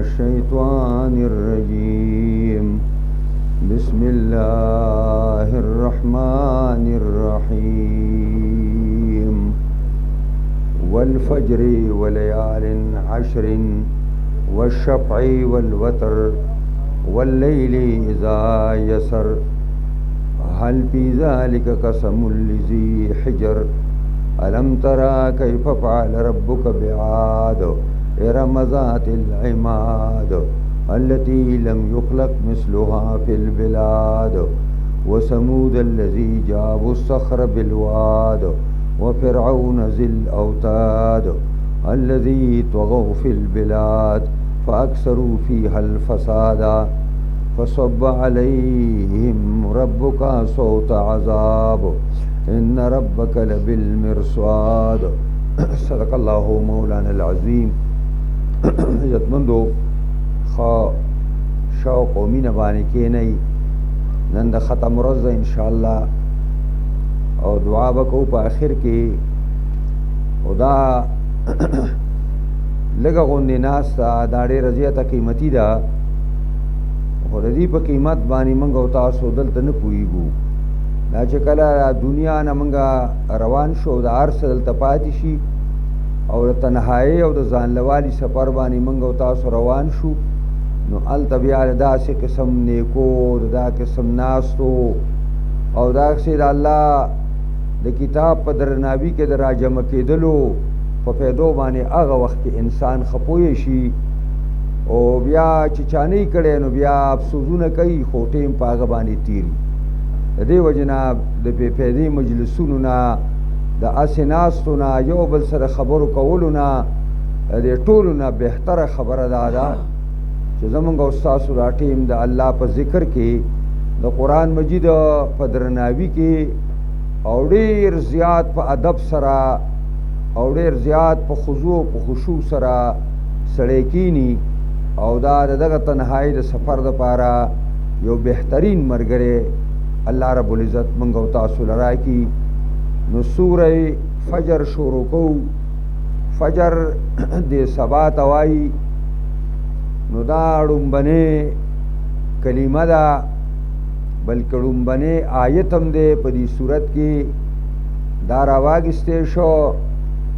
الشيطان الرجيم بسم الله الرحمن الرحيم والفجر وليال عشر والشفع والوتر والليل إذا يسر هل في ذلك قسم لذي حجر ألم ترى كيف فعل ربك بعاد إرم ذات العماد التي لم يخلق مثلها في البلاد وثمود الذي جابوا الصخر بالواد وفرعون ذي الأوتاد الذي طغوا في البلاد فأكثروا فيها الفساد فصب عليهم ربك صوت عذاب إن ربك لبالمرصاد صدق الله مولانا العظيم. عزتمندو شوق و مینه باندې کېنئ نن د ختم ورځ ده انشاءالله او دعا به کوو په آخر کې او دا لږه غوندې ناسته دا ډېره زیاته قیمتي ده خو د دې په قیمت باندې موږ او تاسو دلته نه پوهېږو دا چې کله دنیا نه موږ روان شو د هر څه دلته پاتې شي او د تنهایۍ او د ځانلوالي سفر باندې موږ او تاسو روان شو نو هلته بیا د داسې قسم نیکو د دا قسم ناستو او داسې د الله د کتاب په درناوي کې د راجمع کېدلو په پیدو باندې هغه وخت کې انسان خپوی شي او بیا چې چانې کړی نو بیا افسوسونه کوي خو ټیم په هغه باندې تیري د دې وجې نه د بې فایدې مجلسونو نه د هسې ناستو نه یو بل سره خبرو کولو نه د دې ټولو نه بهتره خبره دا ده چې زمونږ او ستاسو دا ټیم د الله په ذکر کې د قرآن مجید په درناوي کې او ډېر زیات په ادب سره او ډېر زیات په خضوع په خشوع سره سړی کینی او دا دغه تنهایی د سفر دپاره یو بهترین ملګری الله رب العزت موږ او تاسو له راکړي. نو سوره فجر شروع کوو. فجر د سبا ته وایي نو دا ړومبنې کلمه ده بلکې ړومبنې آیت هم دی په دې صورت کې دا راواګستی شو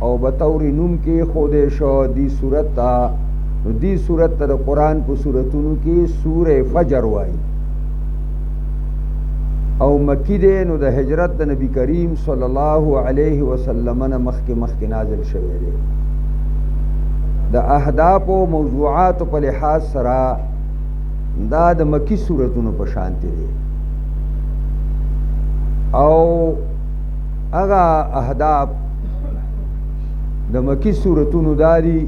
او بطور نوم کې ښودی شو دې صورت ته. نو دې صورت ته د قرآن په صورتونو کې سوره فجر وایي او مکی دی نو د هجرت د نبی کریم صلی الله علیه وسلم نه مخکې نازل شوی دی. د اهداف او موضوعات په لحاظ سره دا د مکی صورتونو په شانتي دی او هغه اهداف د مکی صورتونو دا دي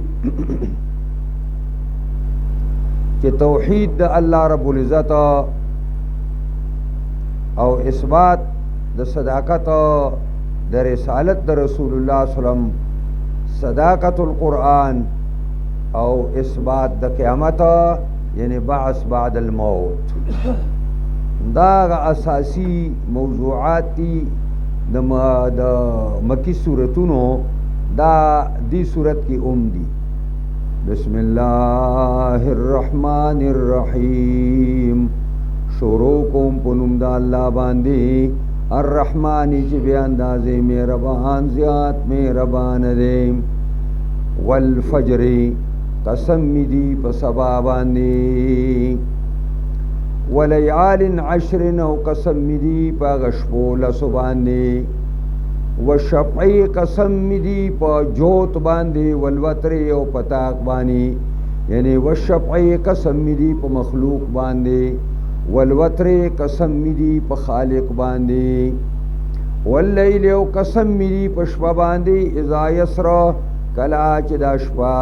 چې توحید د الله رب العزت او اثبات د صداقت د رسالت د رسول الله صلی الله علیه وسلم صداقت القرآن او اثبات د قیامت یعنی بعث بعد الموت دا اساسی موضوعات دي د مکی صورتونو دا دی صورت کی دی. بسم الله الرحمن الرحیم شروع کوم په نوم د الله باندې الرحمن چې بیا اندازې مهربان زیات مهربان دی. والفجر قسم می دی په سبا باندې ولیال عشر او قسم می دی په غشپو لسو باندې والشفع قسم می دی په جوت باندې والوتر او پتاق باندې یعنی والشفع قسم می دی په مخلوق باندې والوتر قسم می دی په خالق باندې واللیل او قسم می دی په شپه باندې اذا یسرا کلا چې دا شپه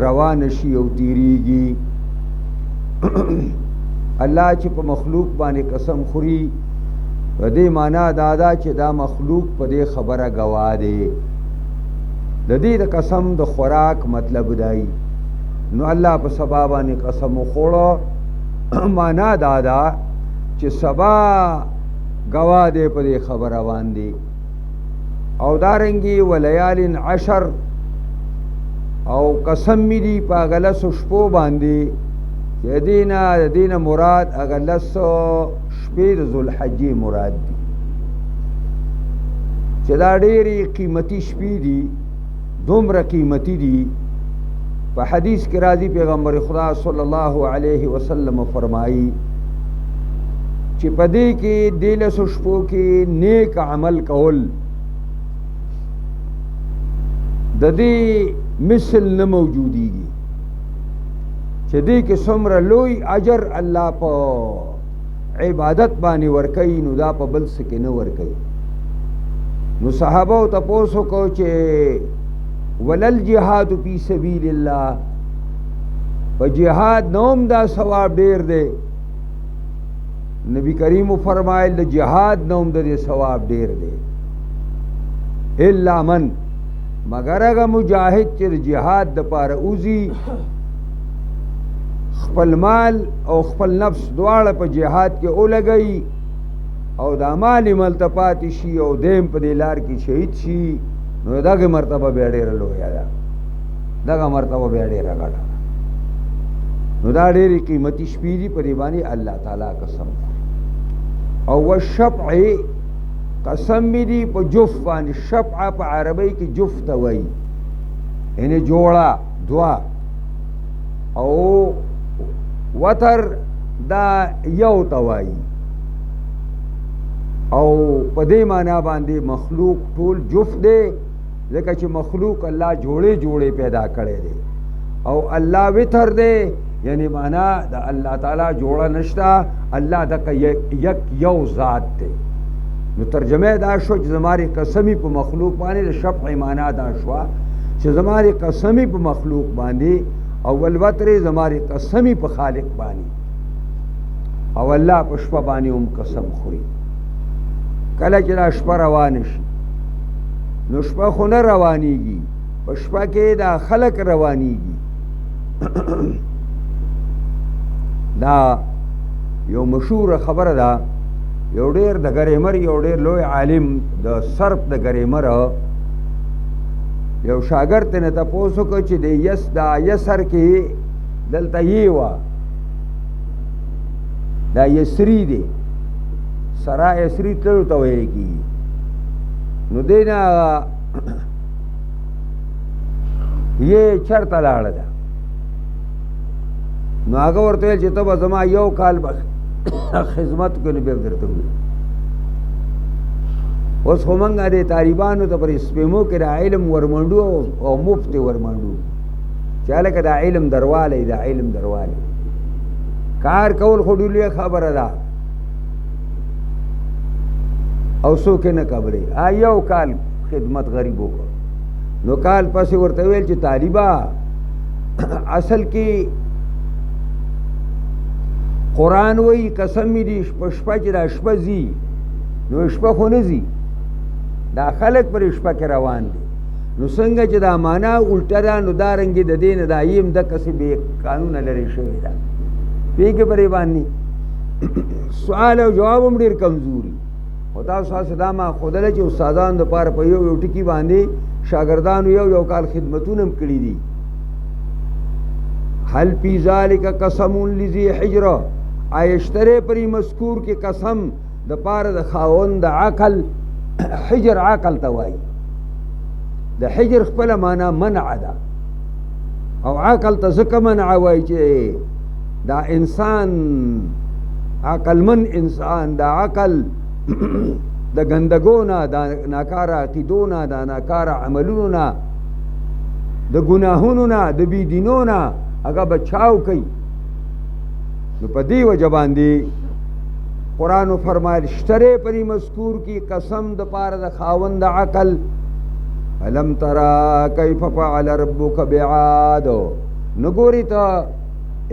روان شي او تیریږي. الله چې په مخلوق باندې قسم خوري په دې معنا دا ده چې دا مخلوق په دې خبره ګواه دی. د دې د قسم د خوراک مطلب دی نو الله په سبا باندې قسم وخوړو معنا دا ده چې سبا ګواه دی په دې خبره باندې. او دارنګي ولیال عشر او قسم می دی پا غلس شپو باندې چې دین مراد اغلس شپې د ذوالحجې مراد دی چې دا ډېرې قیمتي شپې دي دومره قیمتي دي په حدیث کې راځي پیغمبر خدا صلی الله علیه وسلم فرمایي چې په دې کې دیلسو شپو کې نیک عمل کول د دې مثل نه موجودیږي چې دې کې څومره لوی اجر الله په عبادت باندې ورکوي نو دا په بل څه کې نه ورکوي نو صحابه تپوسو کو چې ولل جهاد فی سبیل الله په جهاد نوم دا ثواب ډیر دی نبی کریم فرمایل د جهاد نوم د ثواب ډیر دی الا من مگر هغه مجاهد چې جهاد د پاره اوزي خپل مال او خپل نفس دواړه په جهاد کې اولګي او د مال ملتپات شي او دیم په دې لار کې شهید شي نو دغه مرتبه به ډیره لویه ده دغه مرتبه به ډیره غټه نو دا ډیره قیمتي شپې دي په دې باندې الله تعالی قسم او والشفع قسم دی په جف باندې شفع په عربی کې جفت وای یعنی جوړه دوا او وتر دا یو توای او په دې معنا باندې مخلوق ټول جفت دی ځکه چې مخلوق الله جوړې پیدا کړي دي او الله وتر دی یعنی معنا د الله تعالی جوړه نشتا الله د یو ذات دی نو ترجمه دا شو چې زماري قسمی په مخلوق باندې د شفع معنا دا شو چې زماري قسمی په مخلوق باندې او ولوتر زماري قسمی په خالق باندې او الله په شپه باندې هم قسم خوري کله چې دا شپه روان شي نو شپه خو نه روانیږي په شپه کې دا خلق روانیږي دا یو مشهور خبره ده یو ډیر د ګریمر یو ډیر لوی عالم د صرف د ګریمر یو شاګرد نه تاسو کو چې د یسر کې دلته یې وا دا یسری دی سرا یسری تلو ته وایي کی نو دینا یې چرته لاړه ده نو هغه ورته چې ته به زما یو کال به خدمت کوي به درته وي اوس خو مونږه د طالبانو ته پر سپیمو کې د علم ورمنډو او مفت ورمنډو چې هلکه د علم دروالی د علم دروالی کار کول خو ډېر خبره ده او څوک نه قبلې یو کال خدمت غریب وکړ نو کال پسې ورته ویل چې طالبه اصل کې قرآن وی قسم می دی شپه چې دا شپه زی نو شپه خو نه زی دا خلق پر شپه کې روان دي نو څنګه چې دا معنا الټه ده نو دا رنګې د دې نه دا یم دقسې بې قانونه لرې شوې ده پوهېږې پرې باندې سوال او جواب هم ډېر کمزوري خو تاسو هسې دا ما ښودله چې استادانو دپاره په یو یو ټکي باندې شاګردانو یو کال خدمتونه هم کړي دي هل فی ذلک قسم لذی حجره آیشتره پری مذکور کی قسم د پاره د خاوند عقل حجر عقل توای د حجر خپل معنا منع ده او عقل ته ځکه منع وای چې دا انسان عقل من انسان دا عقل د ګندګونه د ناکاره عقیدونه د ناکاره عملونه د ګناهونو نه د بيدینونو نه هغه بچاو کوي نو په دې وجه باندې قرآن فرمایل اشترے پری مذکور کی قسم د پاره د خاوند عقل الم ترى کیف فعل ربک بعاد نګوري ته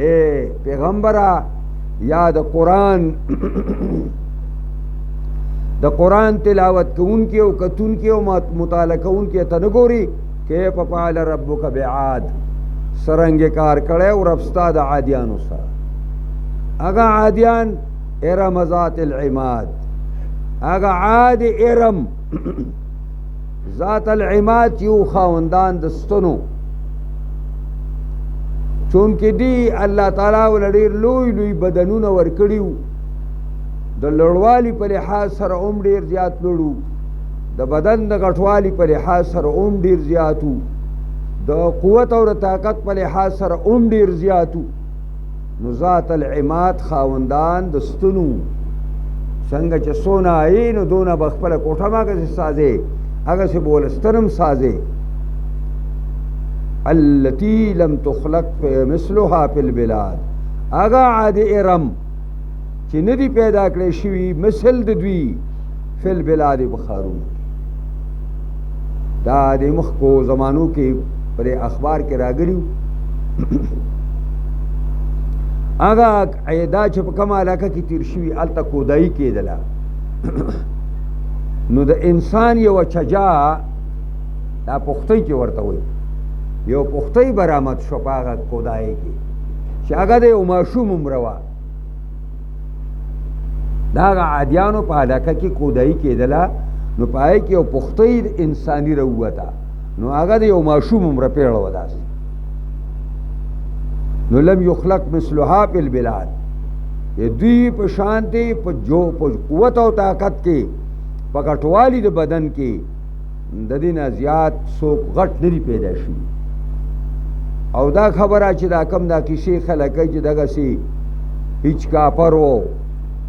اے پیغمبره یا د قرآن د قرآن تلاوت کوونکی او کتونکی او مطالعه کوونکی ته نګوري کیف فعل ربک بعاد سرنګ کار کړه او ربستا د عادیانو سره هغه عادیان ارم ذات العماد هغه عاد ارم ذات العماد یو خاوندان د ستنو چونکې دی الله تعالی ول ډېر لوی لوی بدنونه ورکړي وو د لوړوالي په لحاظ سره هم ډېر زیات لوړ وو د بدن د غټوالي په لحاظ سره هم ډېر زیات وو د قوت او د طاقت په لحاظ سره هم ډېر زیات وو نو ذات العماد خاوندان د ستنو څنګه چې څونه آیي نو دونه به خپله کوټه هم هغسې سازې هغسې به ول ستن هم سازې التي لم تخلق مثلها في البلاد هغه عادي ارم چې نه دي پیدا کړی شوي مثل د دوی فی البلاد په ښارونو دا د مخکو زمانو کې پر اخبار کې راغلي هغه دا چې په کومه علاقه کې تیر شوي هلته کودایي کېدله نو د انسان یوه چجا دا پختۍ چې ورته وایي یو پختۍ برآمد شو په هغه کودایي کې چې هغه د یو ماشوم عمره وه دا هغه عادیانو په علاقه کې کودایي کېدله نو په هغې کې یو پختۍ انساني راووته نو هغه د یو ماشوم عمره پیړه وه داسې نو لم یخلق مثلها فی البلاد دوی په شان دی په قوت او طاقت کې په غټوالي د بدن کې د دې نه زیات څوک غټ نه دي پیدا شوي او دا خبره چې دا کم دا کیسې خلک کوي چې دغسې هیچ کاپر و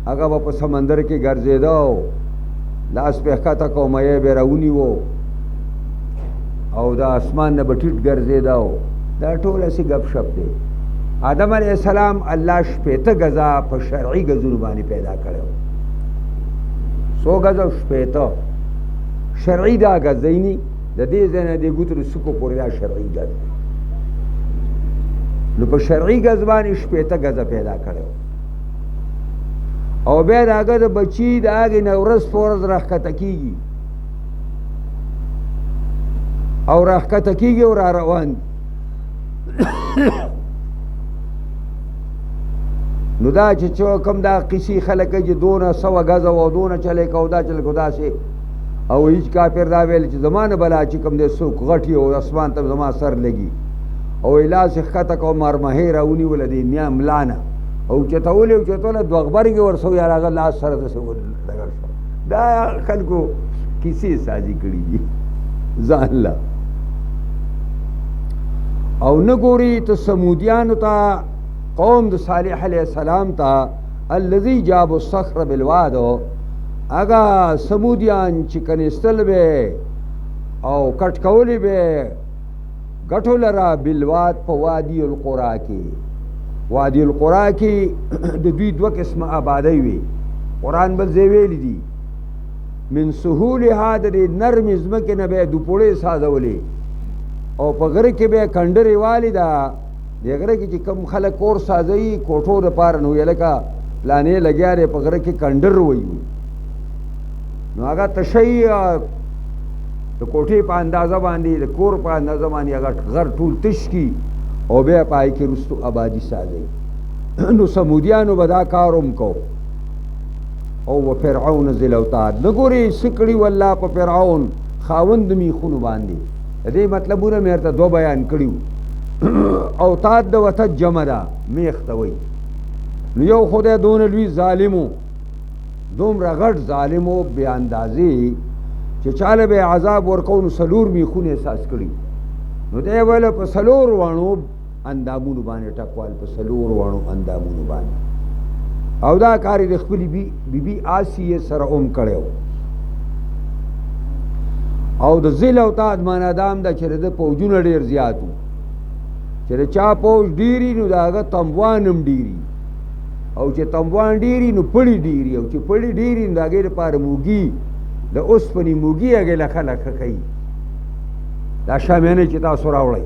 هغه به په سمندر کې ګرځېده لاس پې ښکته کو میی به یې راونیو او د اسمان نه به ټیټ ګرځېده دا ټول هسې ګپ شپ دی آدم علیه السلام الله شپېته ګزه په شرعي ګزونو باندې پیدا کړی و څو ګزه شپېته شرعي دا ګزی ني د دې ځای نه د ګوتو د سکو پورې دا شرعي ګز دی نو په شرعي ګز باندې شپېته ګزه پیدا کړی و او بیا د هغه د بچي د هغې نه ورځ په ورځ راښکته کېږي او راښکته کېږي او را روان دي نو دا چې کوم دا قیسې خلک کوي چې دونه سوه ګزه و او دونه چلی کو دا چلی کو داسې او هیچ کافر دا ویل چې زما نه بلا چې کوم دی څوک غټ او اسمان ته زما سر لګي او لاس یې ښکته کو مرمهې راونیوله د میا ملا نه او چتولې او چتوله دوه غبرګې ورسوي هغه لاس سره داسې ډګر شو دا خلکو کیسې سازي کړي دي ځان له او نه ګوري ته سمودیانو ته قوم د صالح علیه السلام ته الذي جابوا الصخر بالواد هغه سمودیان چې کنیستل به او کټ کولی به ګټو لره بالواد په وادي القرا کې وادي القرا کې د دوی دوه قسمه آبادۍ وي قرآن بل ځای ویلی دي من سهولها د دې نرمې ځمکې نه به یې دوپوړې سازولې او په غره کې به یې کنډرې والې ده د غره کې چې کوم خلک کور سازوي کوټو دپاره نو یې لکه لانې لګیا دی په غره کې کنډر وایي نو هغه تشی د کوټې په اندازه باندې د کور په اندازه باندې هغه غر ټول تش کي او بیا پای کې رستو آبادي سازوي نو سمودیانو به دا کار هم کو او و فرعون ذی الاوتاد نه ګورې څه کړي والله په فرعون خاوند میخونو باندې د دې مطلبونه مې ورته دوه بیان کړي اوتاد د وتد جمع ده میخ ته وایي نو یو خدای دونه لوی ظالم و دومره غټ ظالم و بې اندازې چې چاله به عذاب ورکو نو څلور میخونه احساس کړي نو دی ویله په څلور واڼو اندامونو باندې ټکوال په څلور واڼو اندامونو باندې او دا کار یې د خپلې بیبي آسیې سره هم کړی او د ذل اوتاد معنا دا هم ده چې د پوجونه ډېر زیات وو چې د چا پوج ډېري نو د هغه تنبوان هم ډېري او چې تنبوان ډېري نو پړي ډېري او چې پړي ډېري نو د هغې دپاره موږي د اوسپنې موږي هغې له خلک ښه کوي دا شامیانې چې تاسو راوړئ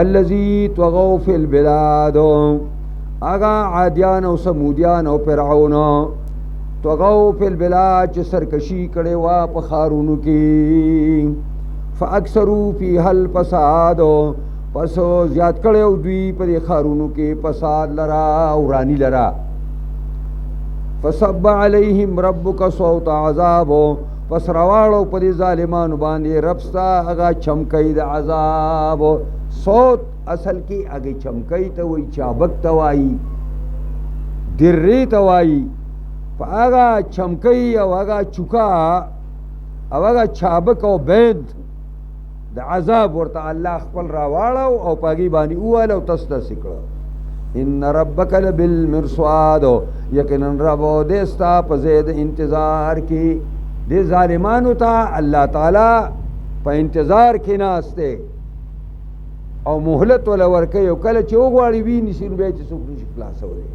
الذي طغوا فی البلاد هغه عادیان او سمودیان او فرعون طغوا فی البلاد چې سرکشي کړې وه په ښارونو کې فاکثروا فیها الفساد پس زیات کړی او دوی په دې ښارونو کې فساد لرا او وراني لرا فصب علیهم ربک صوت عذاب پس رواړو په دې ظالمانو باندې رب ستا هغه چمکی د عذاب صوت اصل کې هغه چمکۍ ته وایي، چابک ته وایي، درې ته وایي. په هغه چمکۍ او هغه چوکا او هغه چابک او بید د عذاب ورته الله خپل راواړو او په هغې باندې ووهل او تس تس یې کړه. ان ربک لبالمرصاد، یقینا رب دې ستا په ځای د انتظار کې. دې ظالمانو ته الله تعالی په انتظار کې ناست دی او مهلت ولا ورکوي، او کله چې وغواړي وي نیسي نو بیا چې څوک نشي خلاصولی.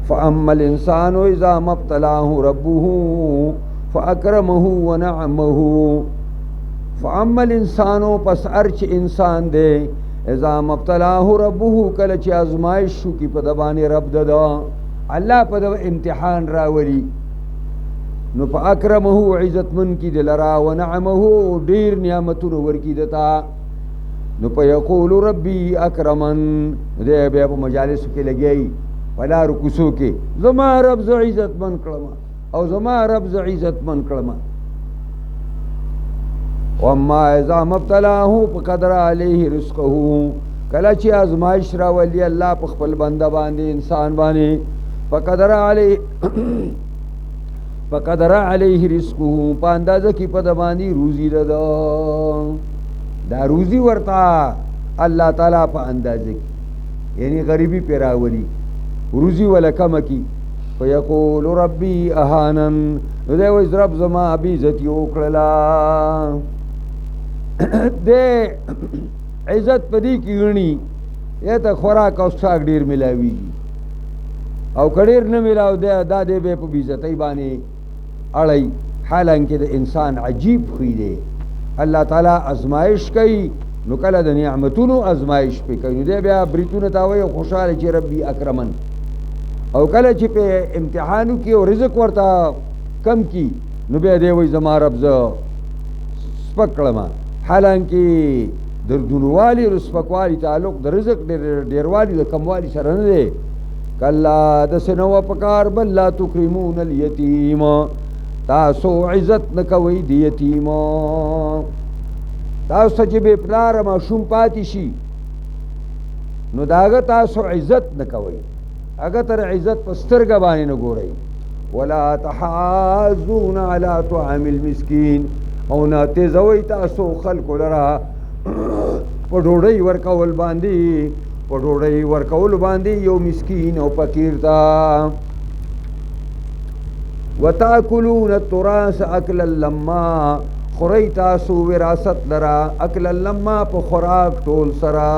فاما الانسان اذا ما ابتلاه ربه فاکرمه ونعمه. فاما الانسان پس ارچ انسان دے اذا ما ابتلاه ربه کله چې ازمائش شو کی په د باندې رب ددا الله په د امتحان راولي نو فاکرمه عزت من کی دلرا ونعمه ډیر نعمتونو ورکی دتا نو په یقول ربي اکرمن دې بیا په مجالس کې لګي ولا رکوسو کې زما رب ز عزت من کړم او زما رب ز عزت من کړم. واما اذا مبتلاه فقدر عليه رزقه کله چې ازمائش راولي الله په خپل بنده باندې انسان باندې فقدر عليه رزقه په اندازه کې په د باندې روزي دا روزي ورته الله تعالی په اندازه کې یعنی غریبی پیراولي روزی ولا کم کی فیقول ربی اهانن دې وې رب زما ابي عزت یو کړلا دې عزت پدې کې غني یا ته خوراک او څاګ ډیر ملاوي او کډیر نه ملاو دا دې به په عزتۍ باندې اړای. حالانکه د انسان عجیب خوې دی الله تعالی ازمائش کوي نو کله د نعمتونو ازمائش پې کوي دې بیا بریتونه تاوي خوشاله چې ربي اکرمن او کله چې په امتحانو کې او رزق ورته کم کی نو بیا دی وای زما رب ز سپکړما. حالانکه در دنوالی او سپکوالی تعلق د رزق ډیروالی د کموالی سره نه دی. کلا د سنو پکار بل لا تکرمون الیتیم تاسو عزت نه کوي د یتیم. تاسو چې به پلار ماشوم پاتې شي نو داغه تاسو عزت نه کوي، اگر تر عزت پسترګه باندې نه ګورئ. ولا تحاضون علی طعام المسکین او نه تیزوي تاسو خلق لرا په ډوډۍ ورکول باندې یو مسکین او فقیر تا. وتاکلون التراث اکلا لما خوري تاسو وراثت لرا اکلا لما په خوراک ټول سرا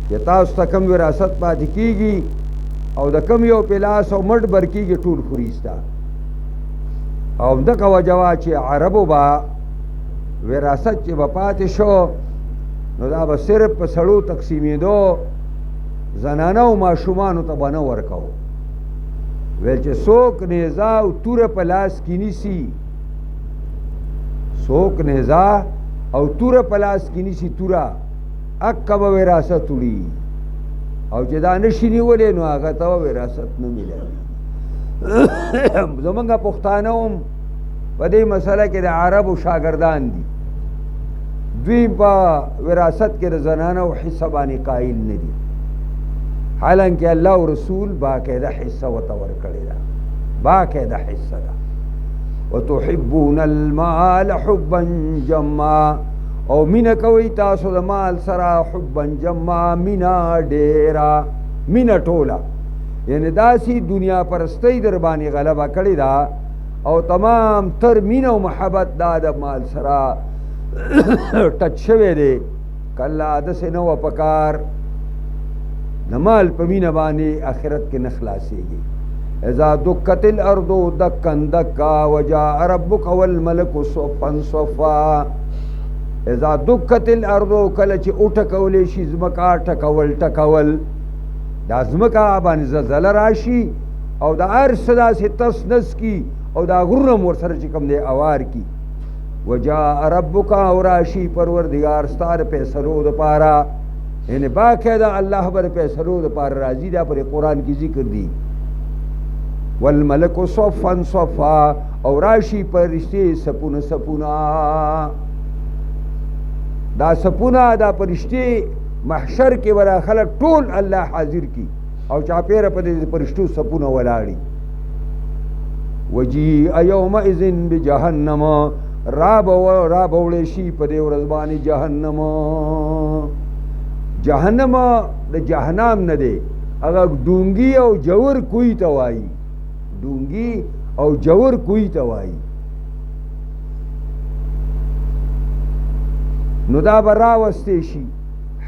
چې تاسو ته کم وراثت پاتې کیږي او د کم یو پلاس او مټ برکیږي ټول خوريستا. او دغه وجوا چې عربو با وراثت چې به پاتې شو نو دا به صرف په سړو تقسیمېدو، زنانه او ماشومانو ته به نه ورکو. ویل چې څوک نیزه او توره په لاس کې نیسي، څوک نیزه او توره په لاس کې نیسي توره اکه به وراثت وړي او چې دا نشي نیولی نو هغه ته وراثت نه میلاوي. زمونږ پښتانه هم په دې مسله کې د عربو شاګردان دي، دوی په وراثت کې د زنانو حصه باندې قایل نه دي. حالانکه الله او رسول باقاعده حصه ورته ورکړې ده، باقاعده حصه ده. وتحبون المال حبا جما او مینا کوي تاسو د مال سره حبا جما مینا ډیرا مینا ټولا، یعنی داسی دنیا پرستی در باندې غلبه کړی دا او تمام تر مینا او محبت دا د مال سره ټچ شوی دی. کله د سينو پکار د مال په مینا باندې آخرت کې نه خلاصيږي. اذا دکت الارض دکا دکا وجاء ربك والملك صفا صفا. اذا دکت الارض کله چې اوټکولې شي زمکا ټکول دا زمکا باندې زلزله راشي او د ارس داسې تس نس کی او دا غرونه مور سره چې کوم دی اوار کی. وجاء ربك او راشي پروردگار ستاره فیصلو د پاره، یعنی باقاعده الله بر فیصلو د پاره راضي دا پر قرآن کی ذکر دی. والملک صفا صفا او راشي پرشتي سپونه دا سپونه دا پرشتي محشر کې ورا خلق ټول الله حاضر کی او چاپیره په دې پرشتو سپونه ولاړی وجیء یومئذ بجهنم راب وړی شي په دې ورځ باندې جهنم د جهنم نه دی هغه ډونګي او جوور کوی ته وایي ډونګي او جوور کوی ته وایي نو دا به راوستی شي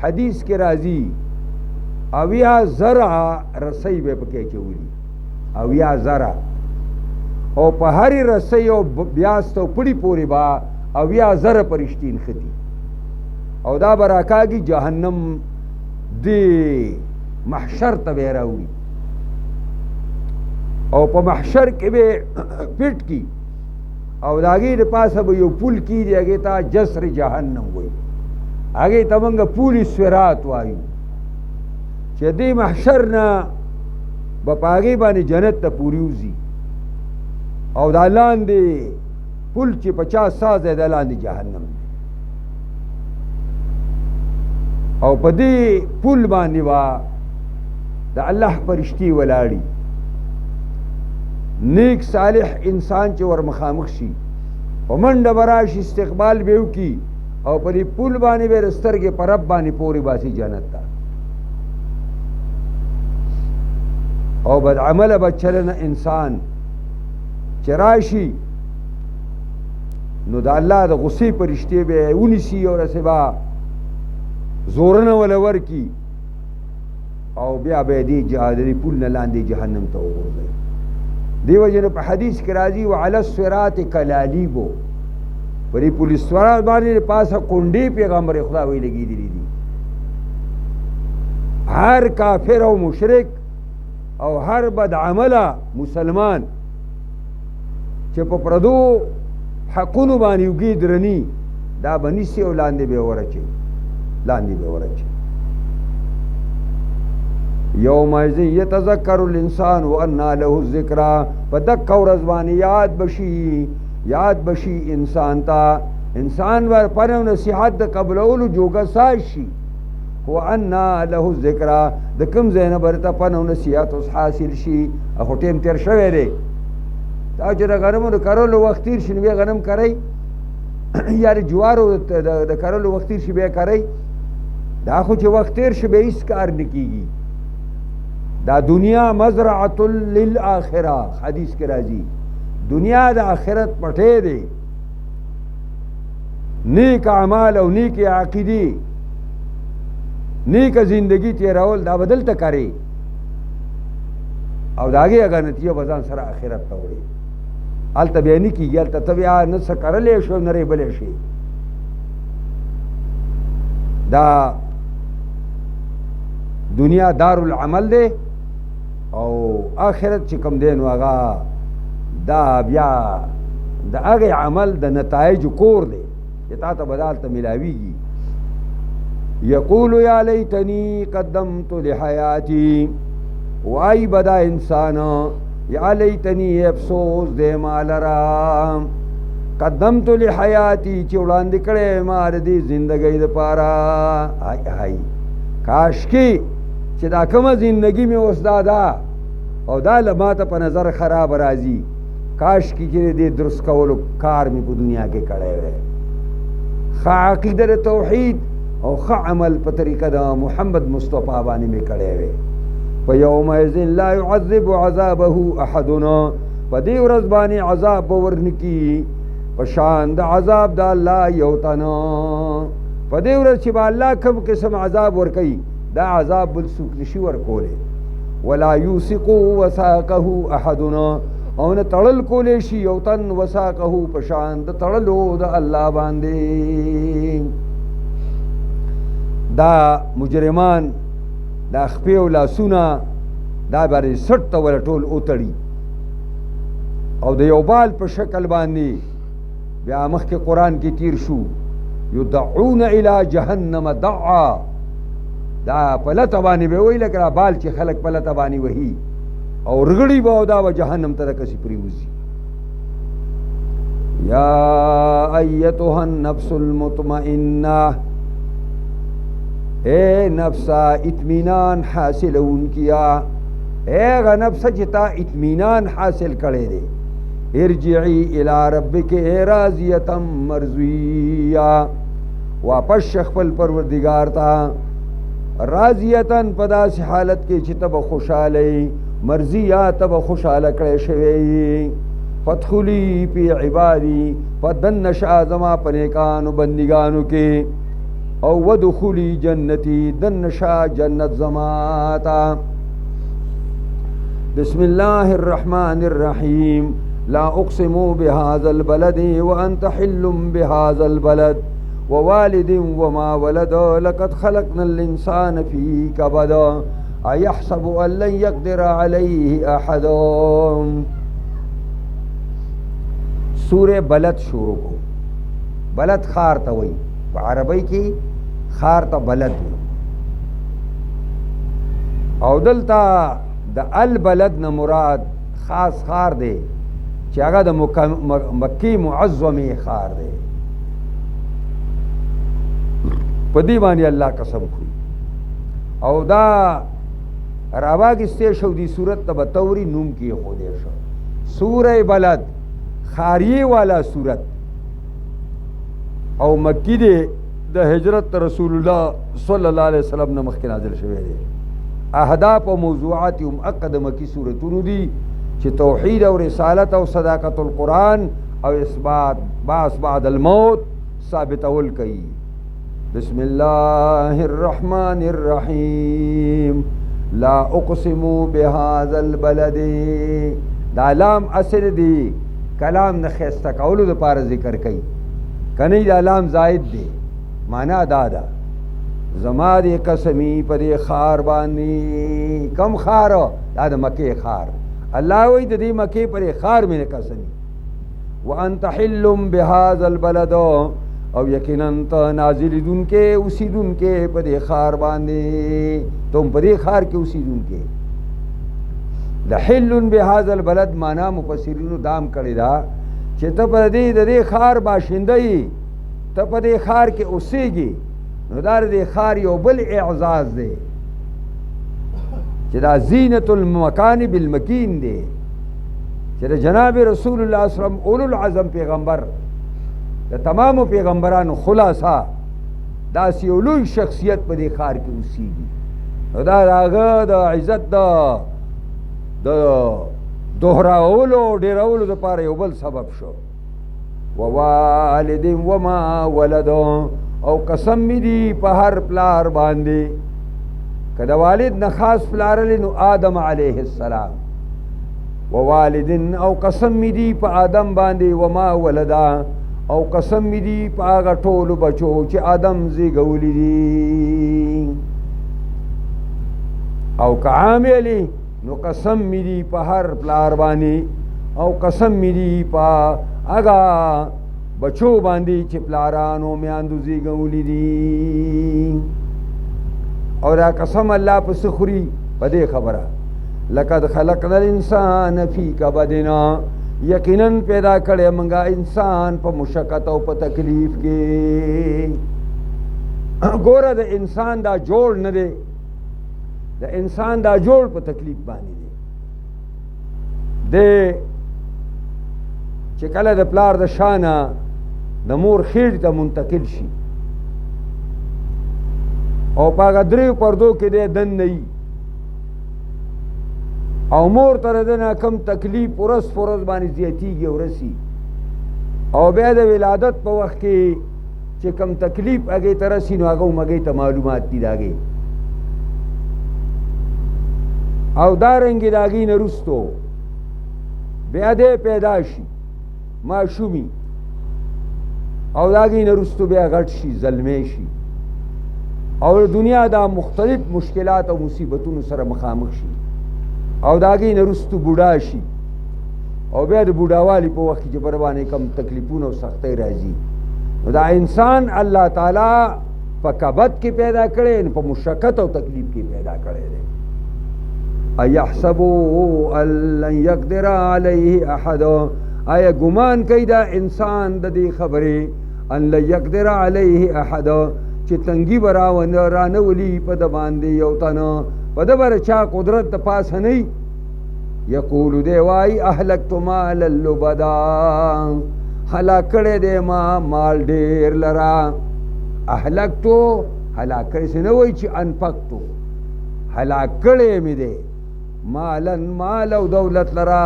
حدیث کې راځي اویا زرع رسی به پکې چولی اویا زرع او په هرې رسی او بیاست او پړي پورې با اویا زره پرشتین ختی او دا به راکاږي جهنم دی محشر ته به راوړي او په محشر کې به پټ کی او د هغې د پاسه به یو پل کیږي هغې ته جسر جهنم وایي هغې ته موږ پول سورت وایو چې دې محشر نه به په هغې باندې جنت ته پورې وځي او دا لاندې پل چې 50 ساز دی دا لاندې جهنم دی او په دې پل باندې به د الله فرشتي ولاړي نیک صالح انسان چې ور مخامخ شي په منډه به راشي استقبال به وکړي او په دې پل باندې به یې سترګې په رب باندې پورې باسي جنت ته او بدعمله بچلنه انسان چې راشي نو د الله د غصې فرشتې به یې ونیسي او رسې به زورونه وله ورکي او بیا به یې دې پل نه لاندې جهنم ته وغورځوي دیو جن په حدیث کې راځي وعلى الصراط کلالیبو په دې پل صراط باندې پاسه کونډې پیغمبر خدا وی لګېدلې دي هر کافر او مشرک او هر بد عمله مسلمان چې په پردو حقونو باندې وګي درني دا بنيسي او لاندې به ورچي یومئذ یتذکر الانسان وانى له الذکرى فدک ورځ باندې یاد بشي انسان ته انسان ور پرو نصیحت د قبلولو جوګه ساشي وانى له الذکرى د کوم زینب ورته پنو نصیحت اوس حاصل شي اخو ټیم تیر شوی دی دا چې د غنمو کارولو وخت تیر شي نو غنم کوي یا د جوارو د کارولو وخت تیر شي به کوي دا خو چې وخت تیر شي به هیڅ کار نه کیږي دا دنیا مزرعة للآخرة حدیث کے راضی دنیا دا آخرت پٹھے دے نیک اعمال او نیک عقیدی نیک زندگی تیراول دا بدل تا کرے او داگے اگر نتیجہ بزان سر آخرت توڑے آلتا بیانی کی گیا آلتا طبعا نسا کرلے شو نرے بلے شے دا دنیا دار العمل دے او آخرت چې کوم دی نو هغه دا بیا د هغې عمل د نتایجو کور دی چې تا ته به دالته میلاویږي یقول یا لیتنی قدمت لحیاتی وای به دا انسان یا لیتنی افسوس دی ما لره قدمت لحیاتی چې وړاندې کړی ما د دې زندګۍ دپاره هاي کاشکې چې دا کومه زندگی میں اوس دا او دا لماته په نظر خراب راځي کاش کی چې دې درست کولو کار می په دنیا کې کړی وی ښه عقیده د توحید او ښه عمل په طریقه د محمد مصطفی باندې می کړی وی فیومئذ لا يعذب عذابه احدنا په دې ورځ باندې عذاب به ورنکي په شان د عذاب د الله یو تنه په دې ورځ چې به الله کوم قسم عذاب ورکوي دا عذاب بل څوک نشي ورکولی ولا یوثق وثاقه احدنا او نه تړل کولی شي یو تن وثاقه په شان د تړلو د الله باندې دا مجرمان دا خپې او لاسونه دا باندې سټ ته ور ټول اوتړي او د یو بال په شکل باندې بیا مخکې قرآن کې تیر شو یدعون الی جهنم دعا دا پلته باندې به وی لکه بال چې خلک پلته باندې وهي او رغړی به دا و جهنم ته کسي پریوزي یا ایتها النفس المطمئنه اے نفسا اطمینان حاصل ان کیا، اے غ نفس چتا اطمینان حاصل کرے دے، ارجعی الی ربک اے راضیتا مرضیہ، واپس شخپل پروردگار تا راضیتن پدا سی حالت کے چی تب خوشحالی مرضیہ تب خوشحال کڑے شوی، فدخلی پی عبادی فدن نشا زما پنیکانو بندگانو کے، او ودخلی جنتی دن نشا جنت زماتا۔ بسم اللہ الرحمن الرحیم، لا اقسم بهذا البلد وانت حل بهذا البلد ووالد وما ولد لقد خلقنا الانسان في كبد ايحسب ان لن يقدر عليه احد۔ سورہ بلد شروع کو، بلد خار تا وئی عربی کی خار تا بلد وی، او دلتا دا البلد نا مراد خاص خار دے چی اگا دا مکی معظمی خار دے، پدی بانی اللہ قسم کھوئی، او دا راواگستے شو دی صورت تا بطوری نوم کی خودے شو، سورہ بلد خاریے والا صورت، او مکی دے دا حجرت رسول اللہ صلی اللہ علیہ وسلم نے مخی نازل شوے دے، اہداف و موضوعات مؤقد مکی صورتونو دی چی توحید و رسالت و صداقت القرآن او اثبات باس بعد الموت ثابت اول کئی۔ بسم اللہ الرحمن الرحیم، لا اقسم بهذا البلد، دا لام اصل دی کلام نخیستا قولو دا پار ذکر کئی، کنی دا لام زائد دی مانا دادا، زما دی قسمی پا دی خار باندی، کم خارو دا مکی خار، اللہ وی دا دی مکی پر خار میں قسمی، وانت حل بهذا البلد، او یقیناً تا نازل دن کے اسی دن کے پا دی خار باندی، تم پا دی خار کے اسی دن کے، دا حل بهذا البلد مانا مفسرینو دام کردی دا چی تا پا دی خار باشندئی، تا پا دی خار کے اسی گی، نو دار دی خار یو بل اعزاز دے، چی دا زینت المکان بالمکین دے، چی دا جناب رسول اللہ صلی اللہ علیہ وسلم اولو العظم پیغمبر، دا تمام پیغمبران خلاصا دا سی اولوی شخصیت پا دی خار کی اسی گی، نو دا آغا دا عزت دا دوہراولو ڈیراولو دا پارا یو بل سبب شو، ووالد وما ولدو، او قسم می دی پا ہر پلار باندے، کدا والد نخاص پلار لنو آدم علیہ السلام، ووالدن او قسم می دی پا آدم باندے، وما ولدا او قسم می دی پا آغا ٹولو بچو چی آدم زیگولی دی، او کعامیلی نو قسم می دی پا ہر پلار باندے، او قسم می دی پا آغا بچو باندی چی پلارانو میاندو زیگولی دی، اور قسم اللہ پا سخری پا دے خبرہ، لقد خلقنا الانسان فی کبدنا، یقیناً پیدا کرے منگا انسان پا مشقت و پا تکلیف کے، گورا دا انسان دا جوڑ نہ دے، دا انسان دا جوڑ پا تکلیف بانی دے چکل دا پلار دا شانا دا مور خیڑ تا منتقل شی، او پاگا دریو پردو کے دے دن نئی، او مور تردنا کم تکلیف پرس بانی زیتی گی ورسی، او بید ولادت پا وقت کے چی کم تکلیف اگے ترسی نو اگو مگے تا معلومات پی داگے، او دارنگی داگی نرستو بیادے پیداشی معشومی، او داگی نرستو بیا غٹ شی ظلمیشی، اور دنیا دا مختلف مشکلات و مصیبتون سر مخامخ شی، او داگی نرستو بوڑا شی، او بیا دا بوڑا والی پا وقتی چی بربانے کم تکلیفون و سختی رازی، دا انسان اللہ تعالی پا کبد کی پیدا کرے، پا مشقت و تکلیف کی پیدا کرے دے، ایحسبو ان لن یقدر علیہ احد، آیا گمان کئی دا انسان دا دی خبری ان لن یقدر علیہ احد چې تنګي به رانولي په د باندې یو تنه په د بره چا قدرت د پاسه نه یقولو دی وای اهلکت مال اللبدا هلاک کړی دی ما مال ډېر لرا اهلکتو هلاک کړی څه نه وایي چې انفقتو هلاک کړی مې دی مالن مال او دولت لرا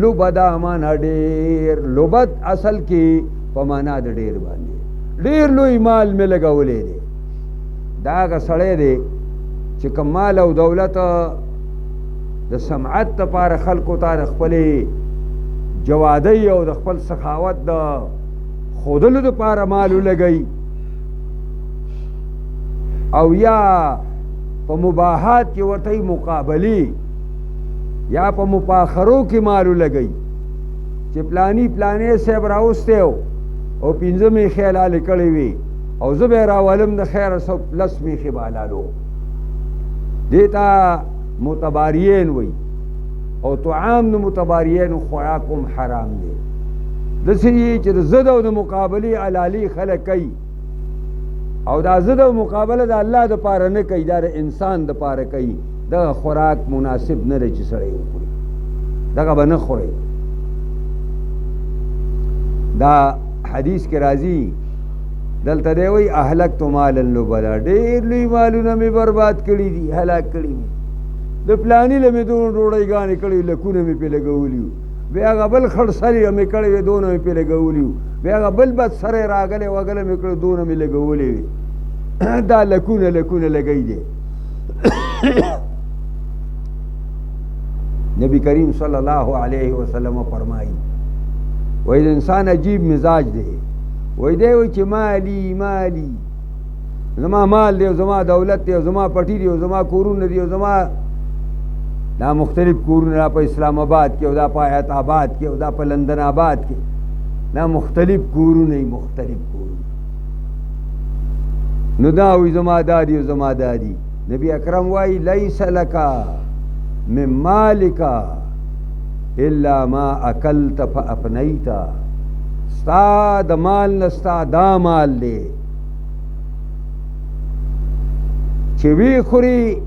لبدا مانا ډېر لبد اصل کې په معنا د ډېر باندې ډېر لوی مال مې لګولی دی دا هغه سړی دی چې که مال او دولت د سمعت دپاره خلکو ته د خپلې جوادۍ او د خپل سخاوت د ښودلو دپاره مال ولګوي او یا په مباحات کې ورته مقابلې یا په مفاخرو کې مال ولګوي چې پلانې صاحب راوستی او 15 میخې حلالې کړې وي او زه به یې راولم د خیره 10 میخې به حلالو دې ته متباریین وی او طعام د متباریینو خوراک هم حرام دی داسې چې د ضد او د مقابلې علالي خلک کوي او دا ضد او مقابله د الله دپاره نه کوي دا د انسان دپاره کوي دغه خوراک مناسب نه دی چې سړی وخوري دغه به نه خورئ دا حدیث کې راځي دلته دی وایي اهلکت مالا لبدا ډېر لوی مالونه مې برباد کړي دي هلاک کړي مې د پلاني له مې دونه ډوډۍ کړي لکونه مې پې لګولي وو بیا هغه بل خړ سرې مې کړی وې دونه مې پې لګولي وو بیا هغه بل بد سری راغلی وغلی مې کړی دونه مې لګولې وې دا لکونه لګی دی نبی کریم صلی الله علیه وسلم فرمایي وای د انسان عجیب مزاج دی وای دی وای چې مالی زما مال دی او زما دولت دی او زما پټی دی او زما کورونه دی او زما دا مختلف کورونه په اسلام آباد کې او دا په حیات آباد کې او دا په لندن آباد کې دا مختلف کورونه نو دا وای زما دادی او زما دادی نبی اکرم وای لیس لکا من مالکا الا ما اکلت فافنیتا ستا د مال نستا دا مال دی چې وی خوري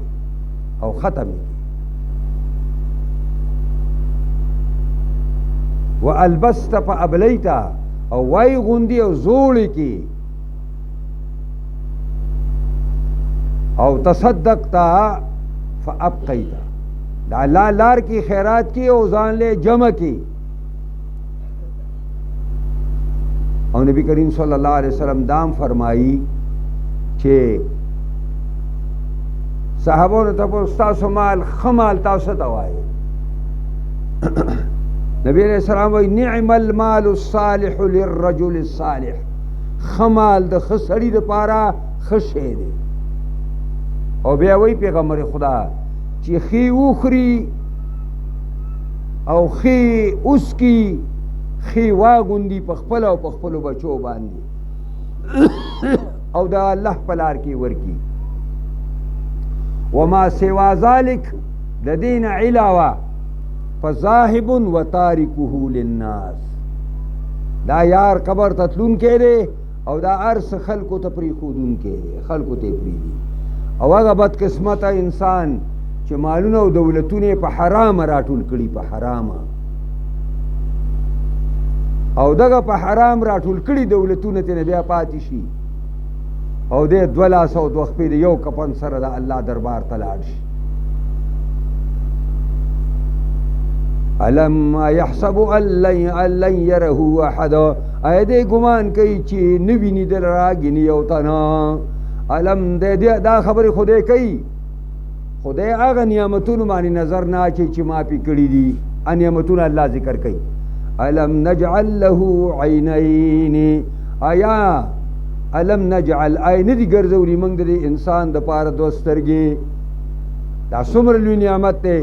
او ختم کی والبست فابلیتا او وای غوندي او زوړی کی او تصدقتا فابقیتا دا اللہ لار کی خیرات کی او ځان له جمع کی او نبی کریم صلی اللہ علیہ وسلم دام فرمائی چې صحابو نے تپوس تاسو مال خمال تاسو ته وایي نبی علیہ السلام وی نعم المال الصالح للرجل الصالح خمال د خسړي د پاره خشه دی او بیا وی پیغمبر خدا چې خی وخري او خی اوس کی خی واغوندي په خپل او په خپل بچو باندې او دا الله په لار کې ورکی وما سوا ذلك د دین علاوه فذاهب وتاركه للناس دا یار قبر تتلون کې دی او دا ارس خلکو ته پری خودون کې دی خلکو ته پری دی او هغه بد قسمته انسان چې مالونه او دولتونه په حرام راټول کړي په حرام او دغه په حرام راټول کړي دولتونه ته بیا پاتې شي او دې 2 خپې د یو کپن سره د الله دربار ته لاړ شي الم يحسب ان لن يره احد اې دې ګمان کوي چې نویني دل راګنی یو تنا الم دې دا خبره خوده کوي خدای هغه نعمتونو باندې نظر نه اچي چې ما پی کړی دي ان نعمتونو الله ذکر کوي الم نجعل له عینین آیا الم نجعل عین دي ګرځولي موږ د انسان د پاره دوسترګي دا څومره لوی نعمت ده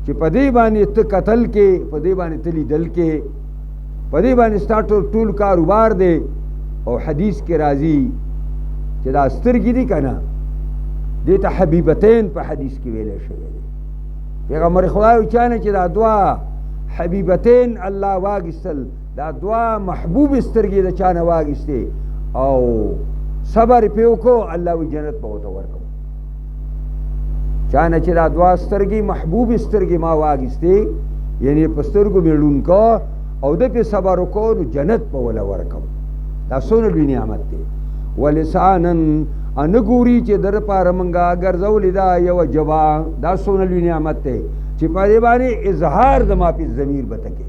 چې په دې باندې ته قتل کې په دې باندې تلی دل کې په دې باندې ستاسو ټول کاروبار دی او حدیث کې راځي چې دا سترګې دي کنه دې ته حبیبتین په حدیث کې ویل شوی دی پیغمبر خدای چانه چې دا دعا حبیبتین الله واغستل دا دعا محبوب سترګې د چانه واغسته او صبر په وکړو الله وی جنت به وته ورکو چانه چې دا دوا سترګې محبوب سترګې ما واغستې یعنی په سترګو مې ړوند کو او د په صبر وکړو نو جنت په ولا ورکو دا څونه لوی نعمت دی ولسانن ان ګوري چې در پاره منګه ګرځولې دا یو جواب دا څونه لوی نعمت دی چې په دې باندې اظهار د ما په ضمیر بتکه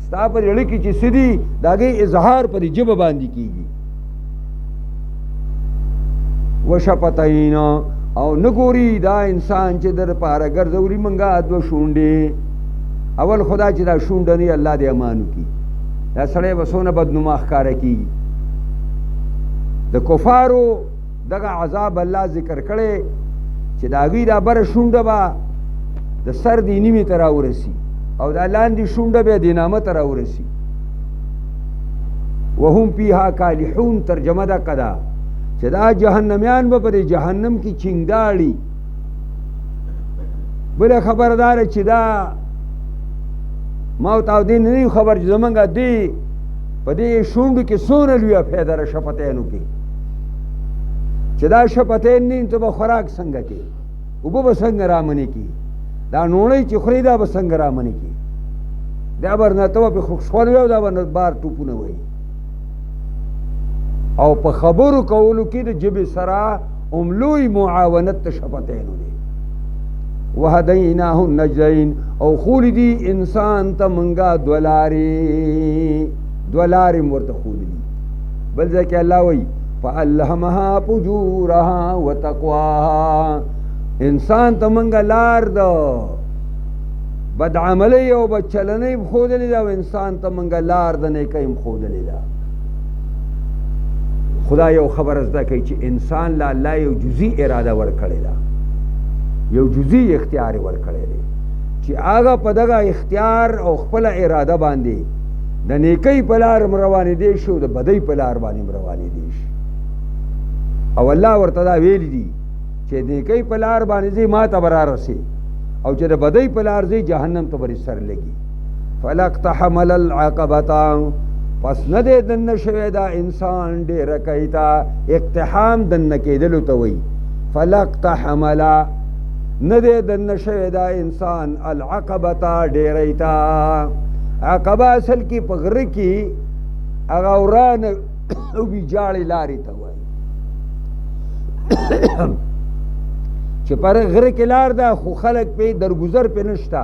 ستا په لړ کې چې سدي داګه اظهار په جبه باندې کیږي وشپتین او نګوري دا انسان چې در پاره ګرځولې منګه دو شونډې اول خدا چې دا شونډه نه الله دې امانو کی دا سړی وسونه بدنما ښکارا کی د کفارو دغه عذاب الله ذکر کړي چې دا غي دا بر شونډه با د سر دی نیمه تر اورسی او دا لاندې شونډه به دینامه تر اورسی وهم فيها کالحون ترجمه دا کدا چې دا جهنميان به پر جهنم کې چنګاړي بل خبردار چې دا ما او دین نه خبر زمونږه دی په دې شونډو کې سونه لوی فایده را شپتینو کې چې دا شپتین نه ته به خوراک څنګه کې او به څنګه رامنې کې دا نوړی چې خوري دا به څنګه رامنې کې دا برنه ته په خوشحال یو دا باندې بار ټوپونه وای او په خبرو کولو کې د جبه سرا املوی معاونت شپتینو دی وهدیناه النجدین او خولدی انسان ته منګه دولاري مرته خولدی بل ځکه الله وی فالهمها فجورها وتقواها انسان ته منګه لار دو بد عملی او بد چلنی خودلی دا و انسان ته منګه لار د نیکیم خودلی دا خدا یو خبر ازده کوي چې انسان لا الله یو جزئی اراده ورکړی دا یو جزئی اختیار ورکړی دی چې هغه په دغه اختیار او خپل اراده باندې د نیکی په لار روانې دی شو د بدی په لار باندې روانې دی شي او الله ورته دا ویل دي چې نیکی په لار باندې زی ما ته برار رسي او چې د بدی په لار زی جهنم ته بری سر لګي فلقتحمل العقبه پس نه دې دنه شوی دا انسان ډېر کایتا اقتحام دنه کېدلو ته وایي فلقتحمل نه دې دنه شوی دا انسان العقبه ډېریتا عقبه اصل کې په غره کې هغه وران او ویجاړې لارې ته وایي چې پر غره کې لار ده خو خلک په درگذر په نشته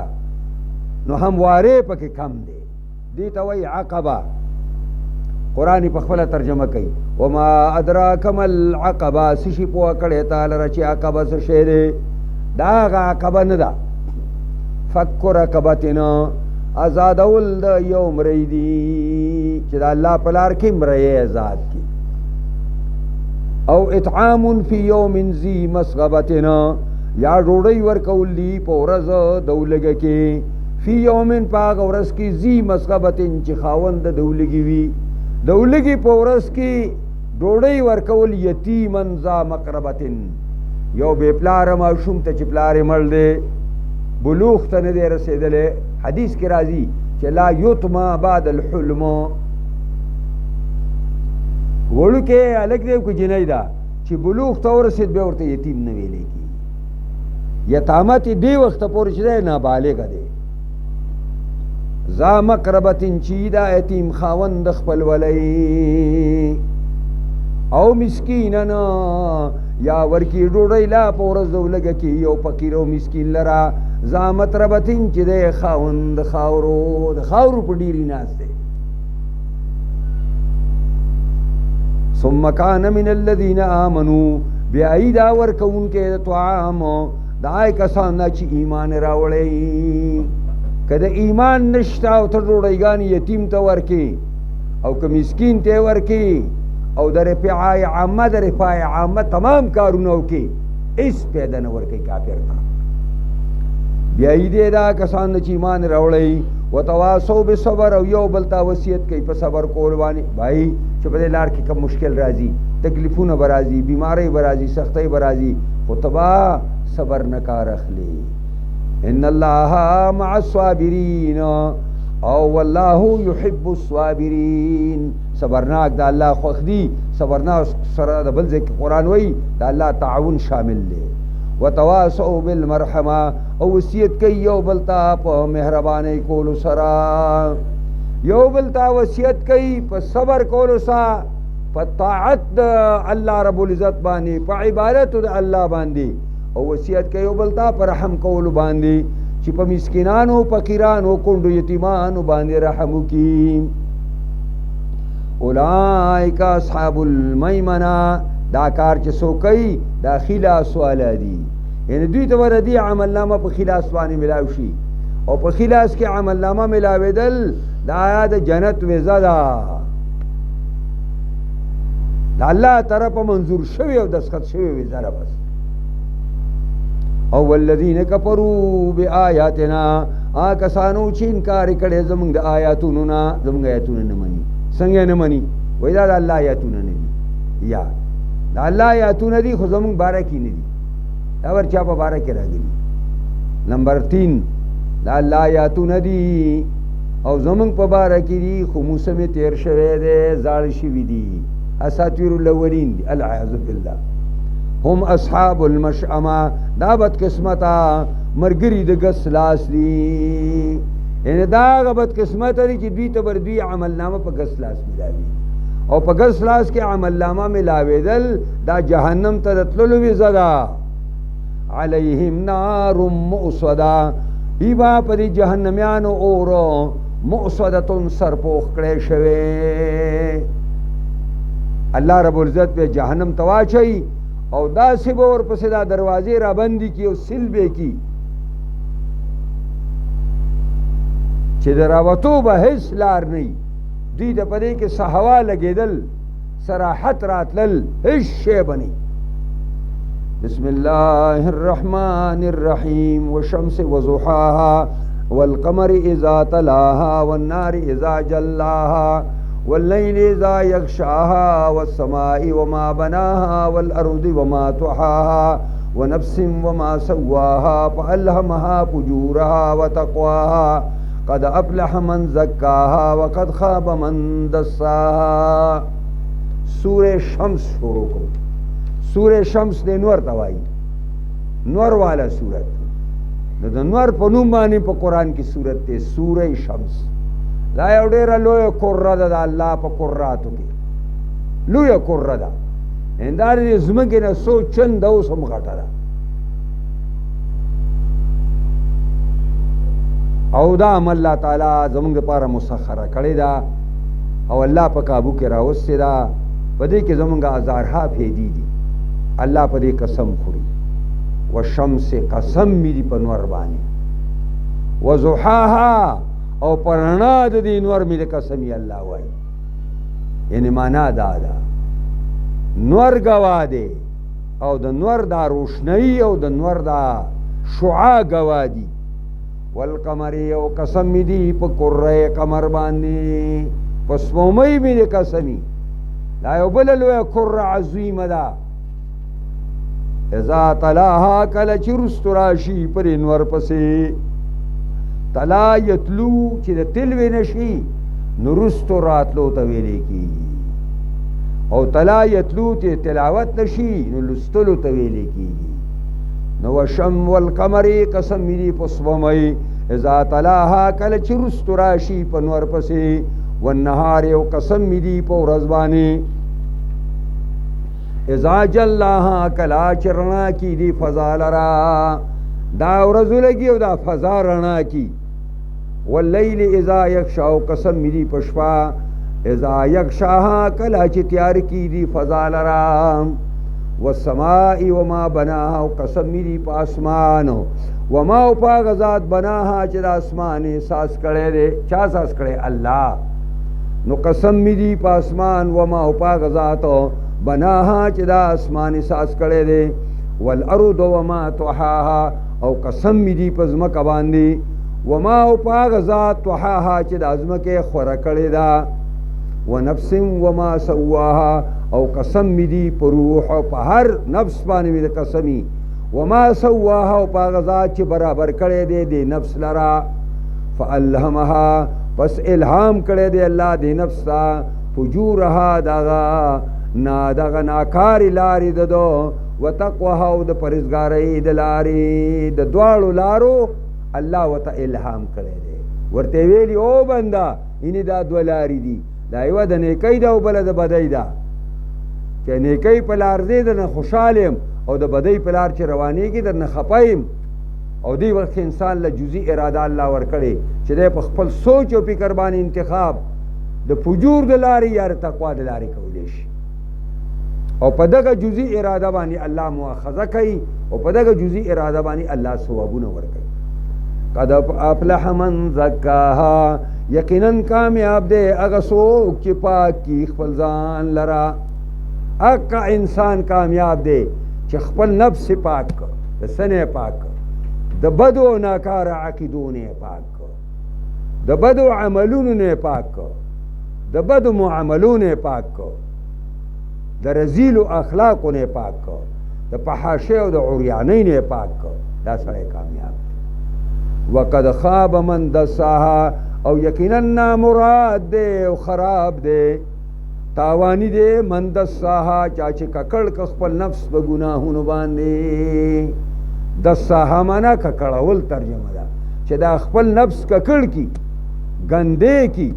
نو همواره پکې کم دی دې ته وایي عقبه قرآن په خپله ترجمه کوي وما ادراک ما العقبه څه شي پوه کړی تا لره چې عقبه څه شی دی دا هغه عقبه نه ده فک رقبتنا آزادول د یو مری دی چې د الله په لار کې مری آزاد کی او اطعام فی یوم ذی مسغبتنا یا ډوډۍ ورکول دی په ورځ د ولګه کې فی یوم په هغه ورځ کې ذی مسغبتن چې خاوند د ولګي وي د ولګي په ورځ کې ډوډۍ ورکول یتیمن ذا مقربتن یو بے پلار ماشوم ته چې پلار مړ دی بلوغ ته نه دی رسېدلی حدیث کې راځي چې لا یتما بعد الحلم وړوکی هلک دی که جنۍ ده چې بلوغ ته ورسېد بیا ورته یتیم نه ویلی کېږي یتامت یې دې وخته پورې چې دی نابالغه دی ذا مقربتن چې دا یتیم خاوند خپل ولی او مسکینن یا ورکی ډوډۍ لا په ورځ د ولګه کې یو فقیر او مسکین لره ذا متربتن چې دی خاوند خاورو د خاورو په ډیري ناست دی ثم کان من الذین آمنوا بیا ای دا ورکوونکې د طعام دا هغه کسان چې ایمان راوړی که د ایمان نشته او ته ډوډۍ یتیم ته ورکې او که مسکین ته ورکې او د رفاع عامه د رفاع عامه تمام کارونه وکړي هېڅ پیدا نه ورکوي کافر ته بیا یې دی دا کسان چې ایمان راوړی وتواصوا بالصبر او یو بل ته وصیت کوي په صبر کول باندې بھائی چې په دې لار کې کوم مشکل راځي تکلیفونه به راځي بیماری به راځي سختۍ به راځي خو ته به صبر نه کار اخلي ان الله مع الصابرین او والله يحب الصابرین صبرناک د الله خوښ دي صبرناک سره د بل ځای کې قرآن وایي د الله تعاون شامل دی وتواصوا بالمرحمه او وصیت کوي یو بل ته په مهربانۍ کولو سره یو بل ته وصیت کوي په صبر کولو سره په طاعت د الله رب العزت باندې په عبادت د الله باندې او وصیت کوي یو بل ته په رحم کولو باندې چې په مسکینانو فقیرانو کونډو یتیمانو باندې رحم وکړي اولئک اصحاب المیمنه دا کار چې څوک کوي دا خلاص والا دي یعنی دوی ته وردي عمل نامه په خلاص باندې ملاو شي او په خلاص کې عمل نامه ملاوېدل دا د جنت ویزه ده د الله طرفه منظور شوی او دستخط شوی ویزه ده بس او والذین کفروا بآیاتنا کسانو چې انکار کړي زمونږ د آیاتونو نه زمونږ آیاتونه نه مني څنګه نه مني وایي دا د الله آیاتونه نه دي یا د الله آیاتونه دي خو زمونږ باره کې نه دي دا ورچا په باره کې راغلي نمبر 3 د الله آیاتونه دي او زمونږ په باره کې دي خو موسم تیر شوی دی زاړه شوي دي اساطیر الاولین دي العیاذ بالله هم اصحاب المشأمه دا بد قسمته مرګري د ګس لاس دي یعنی دا بد قسمته دي چې دوی ته بر دوی عمل نامه په ګس لاس ملاوي او په ګس لاس کې عمل نامه ملاوېدل دا جهنم ته تللو ویزه ده علیهم نار مؤصده ایبا په دې جهنميانو اورو مؤصده سرپوخ کړی شوی الله رب العزت به جهنم تواچي او دا سبه ور پسې دا دروازې را بندي کی او سیل به کی چې دراوتو به هیڅ لار نه دوی د پدې کې صحوا لګېدل صراحت راتلل هیڅ شی بني بسم الله الرحمن الرحيم والشمس وضحاها والقمر إذا تلاها والنار إذا جلاها والليل إذا يغشاها والسماء وما بناها والأرض وما طحاها ونفس وما سواها فألهمها فجورها وتقواها قد أفلح من زكاها وقد خاب من دساها سورة شمس شروع کو سورة شمس دے نور توائی نور والا سورت د نور په نوم باندې په قرآن کی سورت تے سورة شمس دا یو ډیره لویه قره ده د الله په قراتو کې لویه قره ده هنداره د ځمکې نه څو چنده اوس هم غټه ده او دا هم الله تعالی زمونږ دپاره مسخره کړې ده او الله په کابو کې راوستې ده په دې کې زمونږ هزارها فیدې دي الله په دې قسم خوري والشمس قسم می دي په نور باندې وضحاها او پرانا د دې نور می د قسمی الله وایي یعنی معنا دا ده نور گوا دی او د نور دا روشنی او د نور دا شعاع گوا دی والقمر او قسم می دی په قره قمر باندې په سپومۍ می د قسمی دا یو بل لویه قره عظیمه ده اذا تلاها کله چې رستو راشي پر نور پسې تلا یتلو چې د تلوې نشي نو رستو راتلو ته ویلې کېږي او تلا یتلو چې تلاوت نشي نو لستلو ته ویلې کېږي نو وشم والقمر قسم می دی په سپومۍ اذا تلاها کله چې رستو راشي په نور پسې والنهار او قسم می دی په ورځ باندې اذا جلاها کلا چرنا کی دی فضا لرا دا ورځ لګي او دا فضا رڼا کی واللیل اذا یغشا قسم می دی پشپا اذا یغشاها کلا چې تیار کی دی فضا لرا والسماء وما بناها قسم می دی په اسمان وما په غزاد بناها چې د اسمان احساس کړي دی چا احساس کړي الله نو قسم می دی په اسمان وما په غزاد بناها چې دا اسمان احساس کړي دی والارض وما طحاها او قسم می دی په ځمکه باندې وما په غزاد طحاها چې د ځمکه خوره کړي دا ونفس وما سواها او قسم می دی په روح او په هر نفس باندې می قسمی وما سواها او په غزاد چې برابر کړي دی د نفس لرا فالهمها پس الهام کړي دی الله د نفس تا فجورها دغه ناکارې لارې د ده وتقواها او د پرهیزګارۍ د لارې د دواړو لارو الله ورته الهام کړی دی ورته ویلي او بنده اینې دا دوه لارې دي دا یوه د نیکۍ ده او بله د بدۍ ده چې نیکۍ په لار ځې درنه خوشحال یم او د بدۍ په لار چې روانېږي درنه خفه یم او دې وخت کې انسان له جزي اراده الله ورکړې چې دی په خپل سوچ او فکر باندې انتخاب د فجور د لارې یا د تقوا د لارې کولی شي او په دغه جزي اراده باندې الله مؤاخذه کوي او په دغه جزي اراده باندې الله ثوابونه ورکوي قد افلح من زکاها یقینا کامیاب دی هغه څوک چې پاک کي خپل ځان لره هغه انسان کامیاب دی چې خپل نفس پاک کړ د سنې پاک کړ د بدو او ناکاره عقیدو نه پاک کړ د بدو عملونو نه پاک کړ د بدو معاملو نه پاک کړ د رذیلو اخلاقو نه پاک کړ د فحاشۍ او د عریانۍ نه پاک کړ دا سړی کامیاب وقد خاب من دساها او یقینا نامراد دی او خراب دی تاوانی دی من دساها چا چې ککړ که خپل نفس په ګناهونو باندې دساها معنا ککړول ترجمه ده چې دا خپل نفس ککړ کی ګندې کی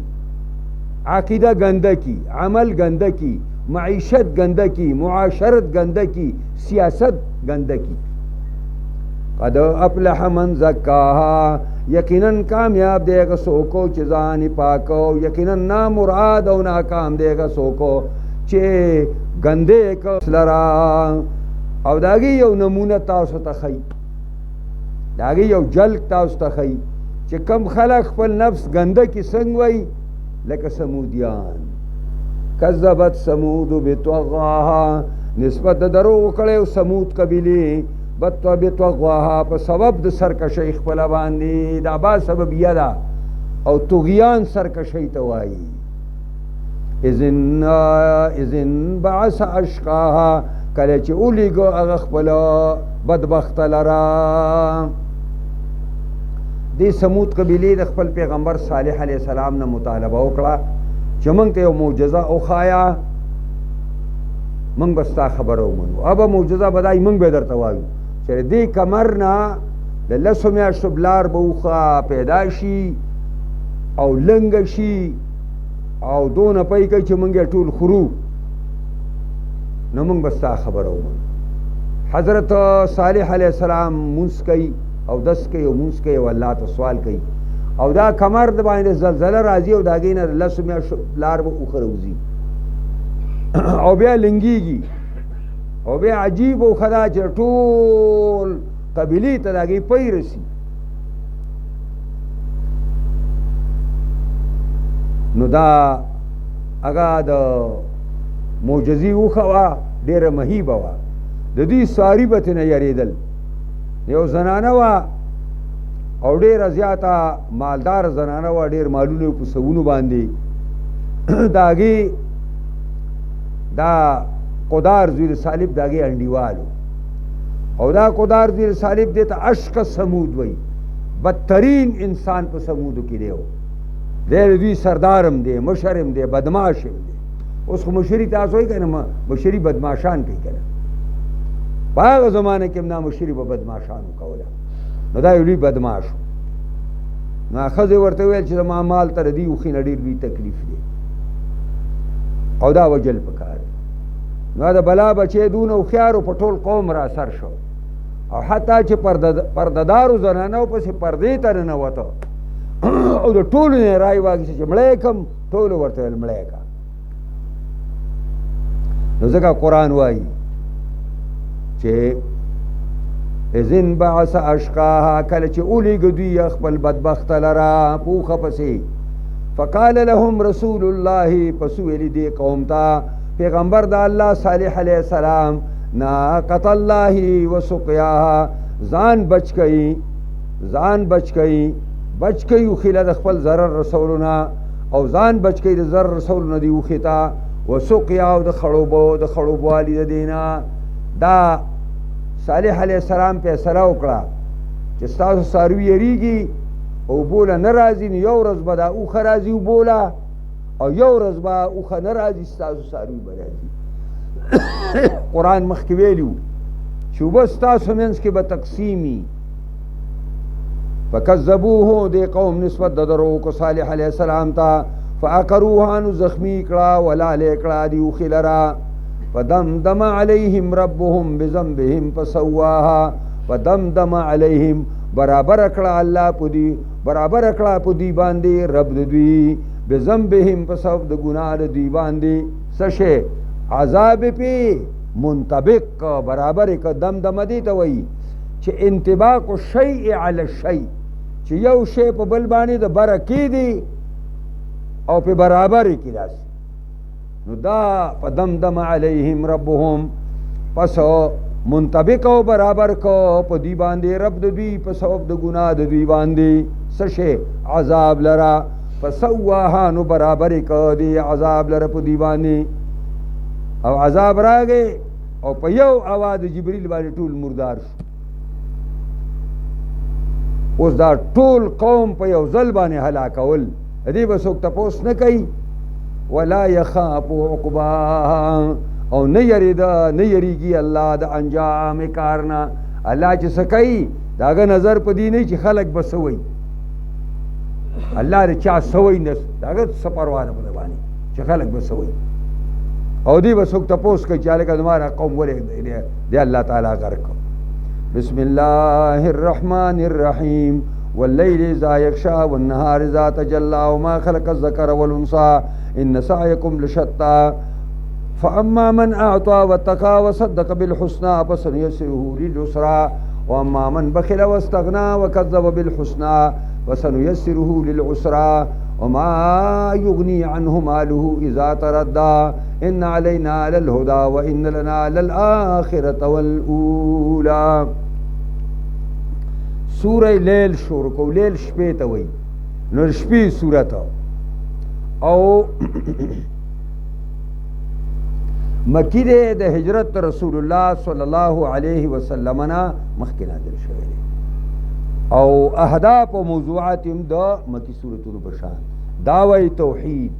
عقیده گنده کی عمل گنده کی معیشت گنده کی معاشرت گنده کی سیاست گنده کی قد افلح من زکاها یقینا کامیاب دی هغه څوک چې ځان پاکو یقینا نامراد او ناکام دی هغه څوک چې ګندې کړ لرا او د هغې یو نمونه تاسو ته ښیي د هغې یو جلک تاسو ته ښیي چې کم خلک خپل نفس ګنده کې څنګه وایي لکه سمودیان کذبت سمود بطغواها نسبت د دروغ کړی سمود قبیلې بطغواها په سبب د سرکشۍ خپله باندې دا با سببیه ده او طغیان سرکشۍ ته وایي اذن بعث اشقاها کله چې ولیږه هغه خپله بدبخته لره دې سمود قبیلې د خپل پیغمبر صالح علیه السلام نه مطالبه وکړه چې موږ ته یو معجزه وښایه موږ به ستا خبره ومنو ابه معجزه به دای موږ به درته وایو چې دې کمر نه د لسو میاشتو بلار به وښه پیدا شي او لنګه شي او دونه پی کوي چې موږ یې ټول خورو نو موږ به ستا خبره ومنو حضرت صالح علیه السلام مونځ کوي او دس کوي او مونځ کوي او الله ته سوال کوي او دا کمر د باندې زلزله راځي او د هغې نه لسو میاشتو لار به اوښه راوځي او بیا لنګېږي او بیا عجیب اوښه ده چې ټول قبیلې ته د هغې پی رسي نو دا هغه د معجزې اوښه وه ډېره مهیبه وه د دوی ساري به ترې نه یېرېدل یو زنانه وه او ډېره زیاته مالداره زنانه وه ډېر مالونه یې په سوونو باندې د هغې دا قدار زوی صالب د هغې انډیوالو او دا قدار زوی صالب دې ته اشق سمود وایي بدترین انسان په سمودو کې دی دی د دوی سردارم دی مشرم دی بدماشم دی اوس خو مشري تاسو وایي که نه مشري بدماشان کوي که نه په هغه زمانه کې هم دا مشري به بدماشانو کوله نو دا یو لوی بدماش نو ښځې ورته ویل چې زما مال ته د دې اوښې نه ډېر لوی تکلیف دی او دا وجل پکار نو د بلا بچی دونه هوښیار په ټول قوم را اثر شو او حتی چې پردهدارو زنانو پسې پردې ته ننوته او د ټولو نه یې رای واخیسته چې مړی کم ټولو ورته ویل مړی که نو ځکه قرآن وایي چې اذن بعث اشقاها کله چې ولیږه دوی خپل بدبخته لره په اوښه پسې فقال لهم رسول الله پس ویلي دې قوم ته پیغمبر د الله صالح علیه السلام ناقة الله وسقیاها ځان بچ کوي بچ کوي اوښې د خپل ضرر رسولونه او ځان بچ کوي د ضرر رسولونه دې اوښې ته وسقیا او د خړوبوالي د دې نه دا صالح علیه السلام فیصله وکړه چې ستاسو څاروي یریږي او بوله نه راځي نو یو ورځ به دا اوښه راځي اوبوله او یو ورځ به اوښه نه راځي ستاسو څاروي به راځي قرآن مخکې ویلي وو چې اوبه ستاسو منځ کې به تقسیمي فکذبوه دې قوم نسبت د درو کو صالح علیه السلام ته فعقروها نو زخمی کړه ولالی کړه دې اوښې لره فدمدم علیهم ربهم بذنبهم فسواها فدمدم علیهم برابر کړه الله په دې برابر کړه په دې باندې رب د دوی بذنبهم په سبب د ګناه د دوی باندې څه شی عذاب پې منطبق برابر که دمدمه دې ته وایي چې انطباق الشیء علی الشیء چې یو شی په بل باندې د بره کېدي او په برابر کې راشي نو دا فدمدم علیهم ربهم پس منطبق او برابر کو په دی باندې رب د دوی په سبب د ګناه د دوی باندې څه شی عذاب لرا فسواها نو برابر کو دی عذاب لره په دی باندې او عذاب راغی او په یو आवाज جبرئیل باندې ټول مردار شو اوس دا ټول قوم په یو ځل باندې هلاکول دې به څوک تپوس نه کوي ولا يخاف عقباها او نه یریږي الله د انجام کارنا الله چې څه کوي د هغه نظر په دې نه چې خلک به څه وایي الله د چا څه وایي نه د هغه څه پروا نه په ده باندې چې خلک به څه وایي او دې به څوک تپوس کوي چې هلکه زما قوم ولې دی الله تعالی غرق کړ بسم الله الرحمن الرحیم والليل إذا يغشى والنهار إذا تجلى وما خلق الذكر والأنثى إن سعيكم لشتى فأما من أعطى واتقى وصدق بالحسنى فسنيسره لليسرى وأما من بخل واستغنى وكذب بالحسنى فسنيسره للعسرى وما يغني عنه ماله إذا تردى إن علينا للهدى وإن لنا للآخرة والأولى سورہ لیل شروع کو لیل شپې ته وایي نو شپې سورت او مکی دی د هجرت رسول الله صلی الله علیه وسلم نه مخکې نازل شوی دی او اهداف او موضوعات هم د مکی سورتونو په شان دعوی توحید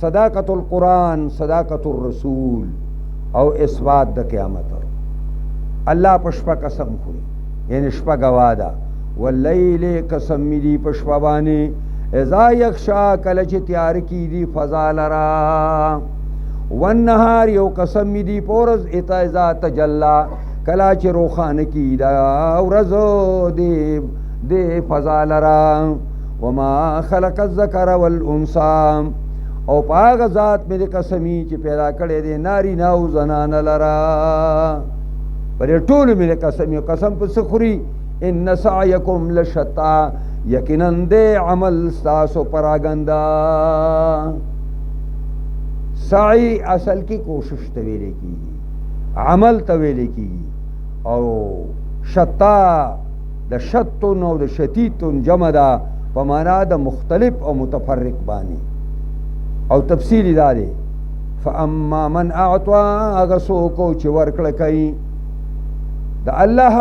صداقت القرآن صداقت الرسول او اثبات د قیامت الله په شپه قسم خوري یعنی شپه گواه ده واللیل قسم می دی په شپه باندې اذا یغشا کله چې تیار کیږي فضا لرا والنهار یو قسم می دی په ورځ اذا تجلی کله چې روښانه کیږي دا ورځ دی فضا لرا وما خلق الذکر والانثى او پاغ ذات مې قسمی چې پیدا کړی دی ناری ناو زنانه لرا پر ټول مې قسم قسم په سخري ان سعيكم لشتى یقینا دې عمل تاسو پراګندا سعی اصل کی کوشش ته ویل کیږي عمل ته ویل کیږي او شتا د شتون او د شتیتون جمع ده په معنا د مختلف او متفرق باندې او تفصیلی دا دی فاما من اعطى هغه څوک چې ورکړه کوي د الله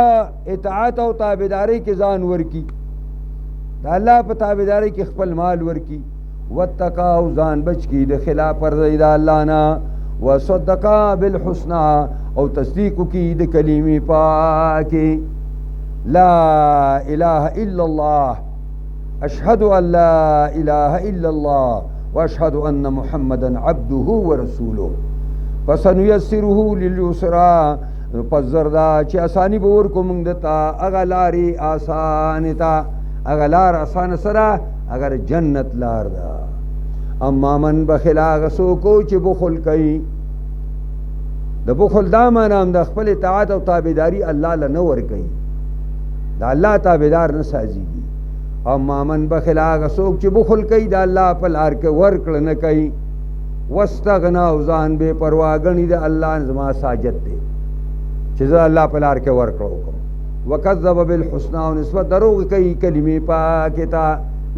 اطاعت او تابعداري کې ځان ورکی د الله په تابعداري کې خپل مال ورکی واتقا او ځان بچ کی د خلاف ورزي د الله نه وصدقا بالحسنى او تصدیق کی د کلمې پاکي لا اله الا الله اشهد ان لا اله الا الله واشهد ان محمدا عبده ورسوله فسنيسره لليسرى پس زردا چې اسانی به ورکو موږ دته هغه لارې آسانې ته هغه لار آسانه سره اگر جنت لار ده اما من بخل هغه څوک چې بخل کوي د بخل دا معنی هم د خپل اطاعت او تابعداري الله له نه ورکوي د الله تابعدار نه سازیږي اما من بخل هغه څوک چې بخل کوي د الله په لار کې ورکړه نه کوي واستغنا او ځان بې پروا ګڼي د الله زما ساجد دی چې زه الله په لار کې ورکړو وکذب بالحسنى او نسبت دروغ کوي کلمې پاکې ته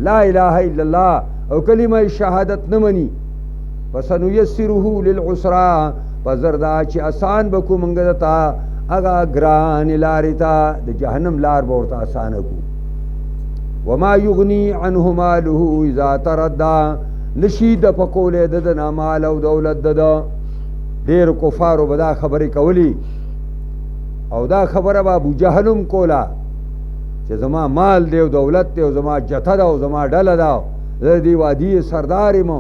لا اله الا الله او کلمه شهادت نه مني فسنيسره للعسرى فزردا چې آسان بکو موږ دته هغه ګران لارې ته د جهنم لار به ورته آسانه کو وما یغني عنه ماله اذا تردى نشي د پکولې د نه مال او دولت د ډېر کفارو به دا خبرې کولی او دا خبره به ابو جهلم کوله چې زما مال دی او دولت دی او زما جته ده او زما ډله ده زه دې وادي سردار یم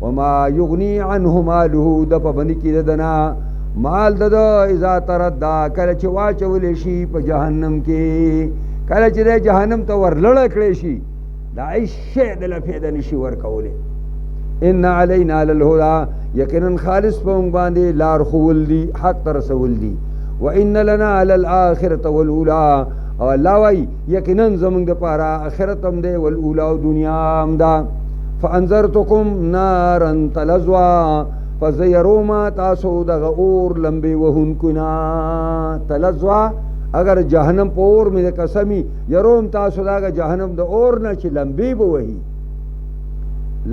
وما یغني عنه ماله د په باندې کې د نه مال د اذا تردا کله چې واچولی شي په جهنم کې کله چې د جهنم ته ورلړه کړی شي دا هیڅ شی دله فایده نشي ورکولی ان علینا للهدى یقینا خالص په موږ باندې لار ښوول دي حق ته رسول دي وان لنا للآخرة والاولى او الله وایي یقینا زموږ دپاره آخرت هم دی والاولى او دنیا هم ده فانذرتکم نارا تلظوا پس یروما تاسو دغه اور لمبې وهونکو نه تلظوا اگر جهنم په اور مې د قسمي یروم تاسو دغه جهنم د اور نه چې لمبې به وهي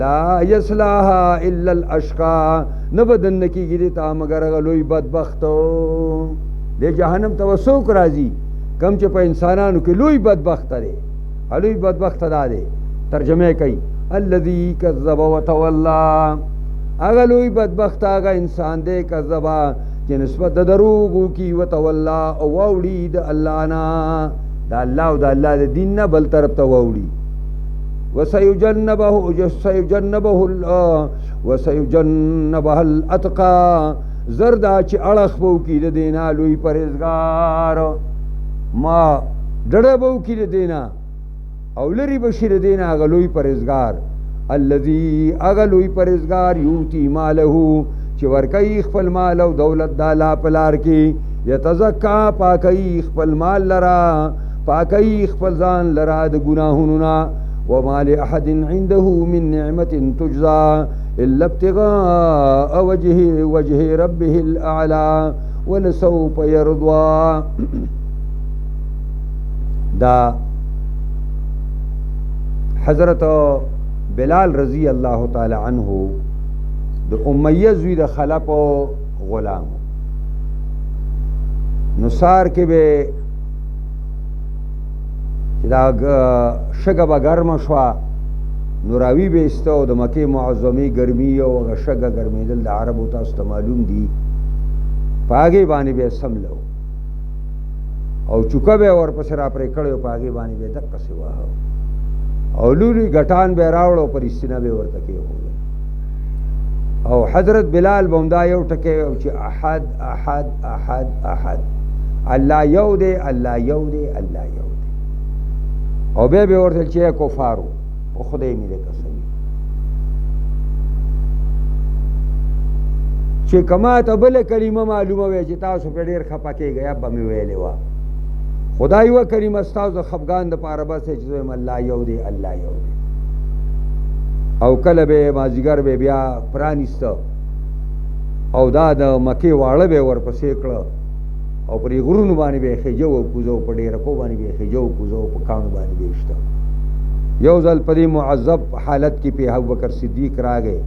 لا یصلاها الا الاشقى نه به دننه کېږي دې ته مګر هغه لوی بدبختو د جهنم ته به څوک راځي کم چې په انسانانو کې لوی بدبخته دی لوی بدبخته دا دی ترجمه کوي الذي كذب وتولى هغه لوی بدبخت هغه انسان دی کذبا چې نسبت د دروغو کی وتولى او واوړي د الله نه د الله او د الله د دین نه بل طرف ته واوړي وسيجنبها الاتقى زردا چې اړخ بو کی د دینا لوی پرهیزګار ما ډډه بو کی د دینا او لري بشیر دینا هغه لوی پرهیزګار الذي اغلوی پرهیزګار یوتی ماله چې ورکوي خپل مال او دولت د الله په لار کې یتزکا پاکوي خپل مال لرا پاکوي خپل ځان لرا د ګناهونو نه وما لأحد عنده من نعمة تجزى إلا ابتغاء وجه ربه الأعلى ولسوف يرضى دا حضرت بلال رضی اللہ تعالی عنہ د امیہ زوی د خلف و غلام نصار کې به چې دا شګه به ګرمه شوه نو راوي به ایسته او د مکې معظمې ګرمي او هغه شګه ګرمېدل د عربو تاسو ته معلوم دي په هغې باندې به یې سملو او چوکه به یې ورپسې را پرې کړی او په هغې باندې به یې دقسې واهه او لولي ګټان به راوړ او پر استینه به ورته کېښودل او حضرت بلال به همدا یو ټکی او چې احد احد احد احد الله یو دی الله یو دی الله یو دی او بیا به ورته چې کفارو په خدای مې دې قسم چې کما ته بله کلمه معلومه وی چې تاسو پرې ډېر خفه کېږئ یا به مې ویلې وه خدای یوه کلمه ستاسو د خفګان دپاره بس چې زه یم الله یو دی الله یو دی او کله به مازدیګر به بیا پرانیسته او دا د مکې واړه به ورپسې کړه او پرې غرونو باندې به یې خیجه و کوزه په ډېرکو باندې به یې خیجه و کوزه په کاڼو باندې به یې شته یو ځل په دې معذب حالت کې پې ابوبکر صدیق راغی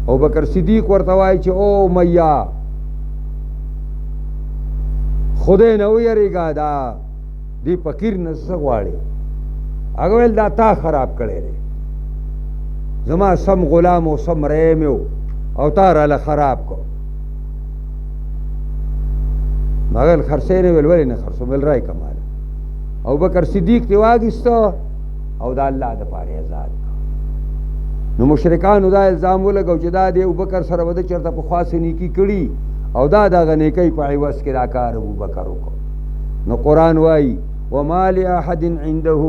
ابوبکر صدیق ورته وایي چې او امیه خدای نه ویریږه دا دې فقیر نه څه غواړې هغه ویل دا تا خراب کړی دی زما سم غلام او سم ریم یو او تا راله خراب کو مګر خرڅې نه ویل ولې نه خرڅو ویل رای کماله ابوبکر صدیق دې واخیسته او د الله دپاره آزاد نو مشرکانو دا الزام ولګو چې دا د ابوبکر سره به د چېرته پخوا څه نیکي کړي او دا دغه نیکۍ په عوض کې دا کار ابوبکر وکړو نو قرآن وایي وما لأحد عنده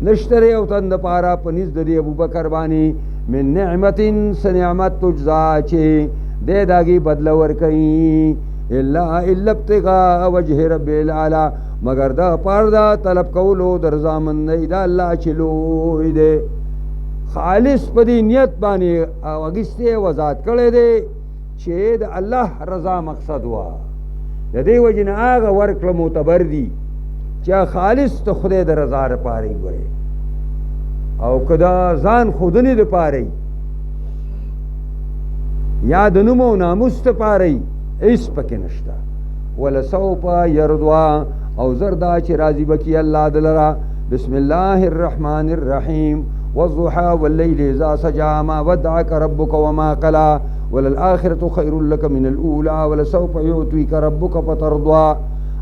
نشته یو تن دپاره په نزد د دې ابوبکر باندې من نعمت څه نعمت تجزا چې دی د هغې بدله ورکوي الا ابتغاء وجه رب العلا مگر دا پار دا طلب کولو در رضامندۍ د الله چې لوی دی خالص په دې نیت باندې اخیستی وضاحت کړی دی چې د الله رضا مقصد وه د دې وجې نه هغه ورکړه معتبر دي چې خالص د خدای د رضا دپاره یې ګورې او که د ځان ښودنې دپاره یا د نوم او ناموس دپاره هېڅ پکې نشته ولسوف یرضوا او زر دا چې راضي به کي الله د لره بسم الله الرحمن الرحیم والضحى والليل اذا سجى ما ودعك ربك وما قلى وللآخرة خير لك من الأولى ولسوف يعطيك ربك فترضى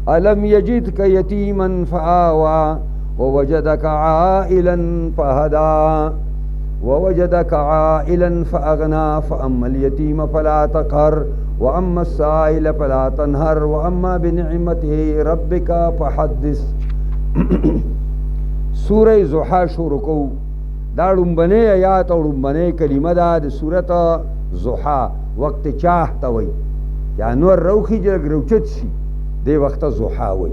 ألم يجدك يتيما فآوى ووجدك عائلا فهدى ووجدك عائلا فأغنى فأما اليتيم فلا تقهر وأما السائل فلا تنهر وأما بنعمته ربك فحدث. سورة ضحى شروع کو دا ډومبنه آیات او ډومبنه کلمه دا د سورت ضحى وقت چاه ته وای یا نور روخي جګ روچت شي دی وخت ضحى وای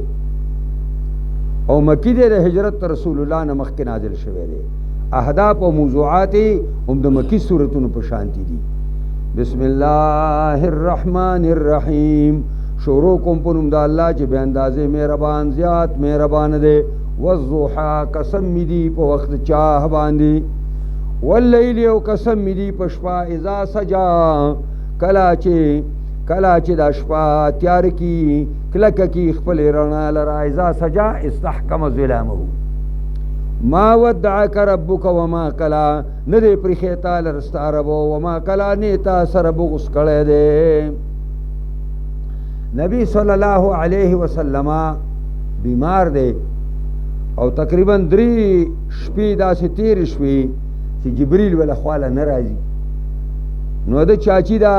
او مکی د هجرت رسول الله نه مخکې نازل شوی دی. اهداف او موضوعات هم د مکی سورتونو په شانتی دي. بسم الله الرحمن الرحیم. شروع کوم په نوم د الله چې به اندازې مهربان زیات مهربان دی. والضحى قسم می دی په وخت چاه باندې. واللیل او قسم می دی په شپه اذا سجا کلا چې د شپه تیار کی کلک کی خپل رڼا لرا اذا سجا استحکم ظلامه. ما ودعك ربك وما قلا ندی پرخی تعالی رستا رب وما قلا نیتا سر بغس کړی دی. نبی صلی الله علیه وسلم بیمار دی او تقریبا 3 شپې داسې تیر شوې چې جبریل ولا خواله نه راځي. نو د چاچی دا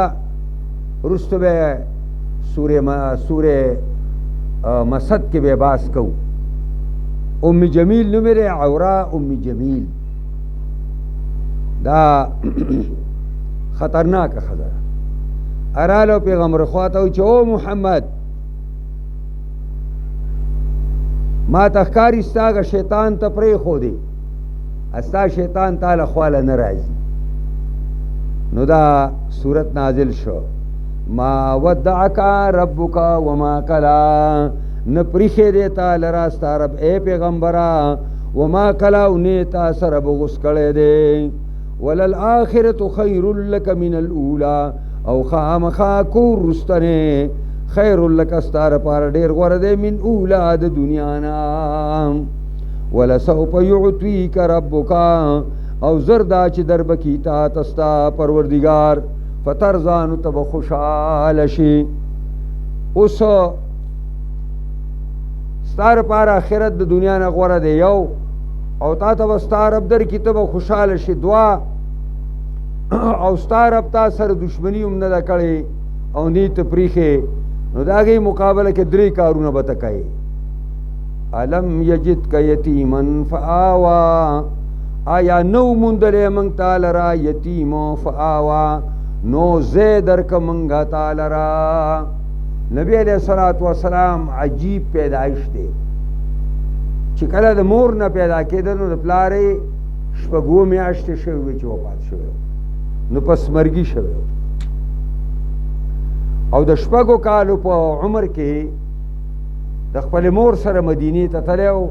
رستو به سوره مسد کې به باس کو. ام جمیل نو میرے عورا ام جمیل دا خطرناک خبره. ارالو پیغمبر خواته چې او محمد ما تخکاری استاغه شیطان ته پرې خو دی استا شیطان تعالی خواله ناراضي. نو دا صورت نازل شو. ما ودعک ربک وما قلا نپریخه دیتا لراستا رب اے پیغمبرا وما قلا نیتا سر بغس کړی دی. وللآخرة خیر لک من الاولى او خامخا کور رستنه خیر لک استار پار ډیر غوړه دی من اولاد دنیا نا. ولسوف يعطيك ربك او زردا چې درب کیتا تستا پروردگار فترزان تب خوشحال شي. اوس ستار پار آخرت د دنیا نه غوړه دی یو او تا ته ستار رب در کی تب خوشحال شي دوا او ستار رب تا سره دشمنی هم نه کړي او نیت پریخه. نو داغی مقابله کې 3 کارونه به تکای. علم یجدک یتیما فآوا آیا نو مندلې منگ تعالی را یتیم فآوا نو زیدر که منگا تعالی را. نبی علیہ الصلوۃ والسلام عجیب پیدائش دی چې کله د مور نه پیدا کېده نو د پلارې شپږو میاشتې شوې چې وفات شوی نو پس مرګي شوی او د شپږو کالو په عمر کې د خپل مور سره مدینې ته تلو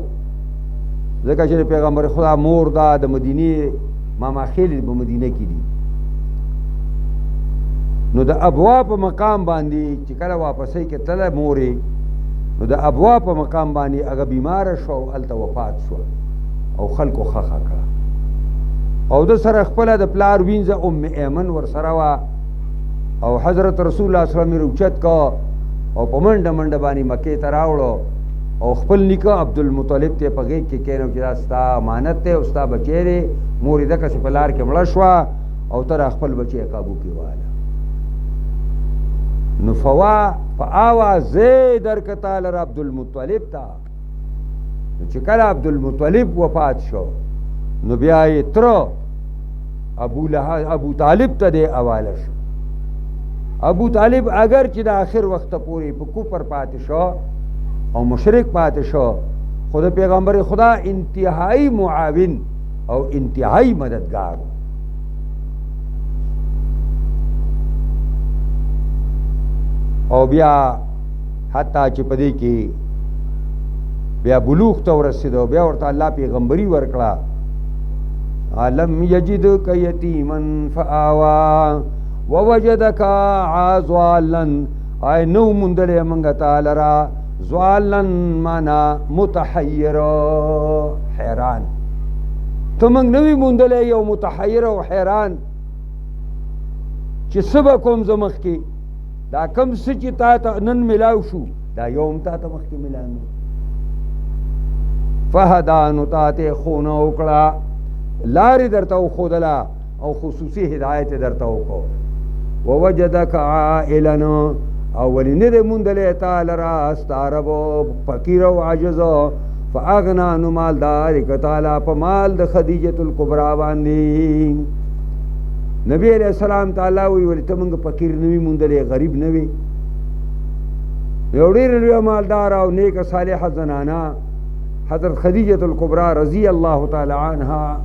ځکه چې پیغمبر خدا مور دا د مدینې ماما خیلی په مدینه کې دي. نو د ابوا په مقام باندې چې کله واپسې کې تله مورې نو د ابوا په مقام باندې هغه بیمار شو هلته وفات شو او خلکو خخه کړه او د سره خپله د پلار وینځه ام ایمن ورسره وه او حضرت رسول الله صلی الله علیه وسلم روچت کا او په منډه منډه باندې مکې ته راوړو او خپل نیکه عبدالمطلب ته په غېږ کې کېنو چې دا ستا امانت دی او ستا بچی دی. مور یې دقسې په لار کې مړه شوه او ته خپل بچی قابو کې واله. نو فوا فآوا زی درکه تعالی را عبدالمطلب ته. نو چې کله عبدالمطلب وفات شو نو بیا یې تره ابو طالب ته دی حواله شو. ابو طالب اگر چې د آخر وخت پورې په کفر پاتې شو او مشرک پاتې شو خود پیغمبر خدا انتہائی معاون او انتہائی مددگار. او بیا حتی چې په دې کې بیا بلوغ ته ورسېدو بیا ورته الله پیغمبري ورکړه. علم یجدک یتیما فآوا ووجدک ضالا ای نو مندلې منګه تعالی را ضالا معنا متحیر حیران ته موږ نه وي موندلی یو متحیر او حیران چې څه به کوم زه مخکې دا کم څه چې تا ته نن میلاو شو دا یو هم تا ته مخکې میلاو نه فهدا نو تا ته ښوونه وکړه لارې درته وښودله او خصوصي هدایت یې درته وکړو ووجدک عائلا او ولې نه دی موندلی تا لره ستا رب فقیر او عاجز فاغنا نو مالدار که تعالی په مال د خدیجة الکبرا باندې نبی علیہ السلام تعالی وی ولې ته موږ فقیر نه وي موندلی غریب نه وي یو ډېر لویه مالدار او نیکه صالحه زنانه حضرت خدیجة الکبرا رضی اللہ تعالی عنها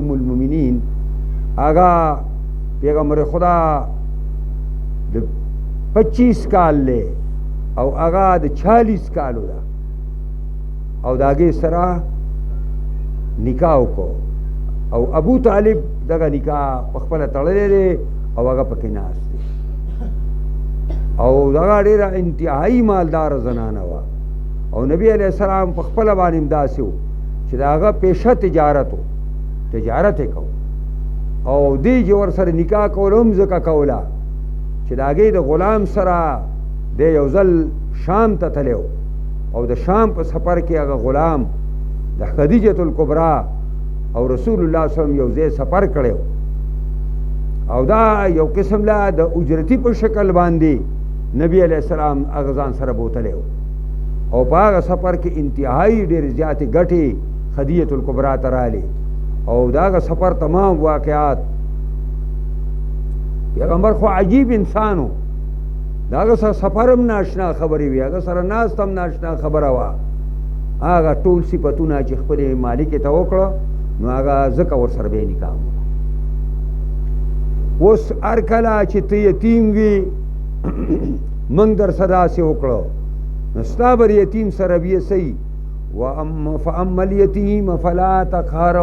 ام المؤمنین آگا پیغمبر خدا 25 کال لے او آگا 40 کالو دا او داگے سرا نکاح کو او ابو طالب دغه نکاح پخپله تړلی دی او هغه پکې ناست دی او دغه ډېره انتهایي مالدار زنانه وه او نبی علیہ السلام پخپله باندې داسې و چې د هغه پیشه تجارت و تجارت یې کو او دی چې ورسره نکاح کول هم ځکه کوله چې د هغې د غلام سره دی یو ځل شام ته تلی او د شام په سفر کې هغه غلام د خدیجة الکبرا او رسول الله صلی الله علیه وسلم یو ځای سفر کړی او دا یو قسم لا د اجرتي په شکل باندې نبی علیہ السلام هغه ځان سره بوتلی او په هغه سفر کې انتهایی ډېرې زیاتې ګټې خدیجة الکبرا ته راغلې او د هغه سفر تمام واقعات پیغمبر خو عجیب انسان و د هغه سره سفر هم ناشنا خبرې وي هغه سره ناست هم ناشنا خبره وه هغه ټول صفتونه چې خپلې مالکې ته وکړه نو هغه ځکه ورسره به یې نکاح وکړه اوس هر کله چې ته یتیم وي موږ در سره داسې وکړو نو ستا بر یتیم سره بیا صحیح فاما الیتیم فلا تقهر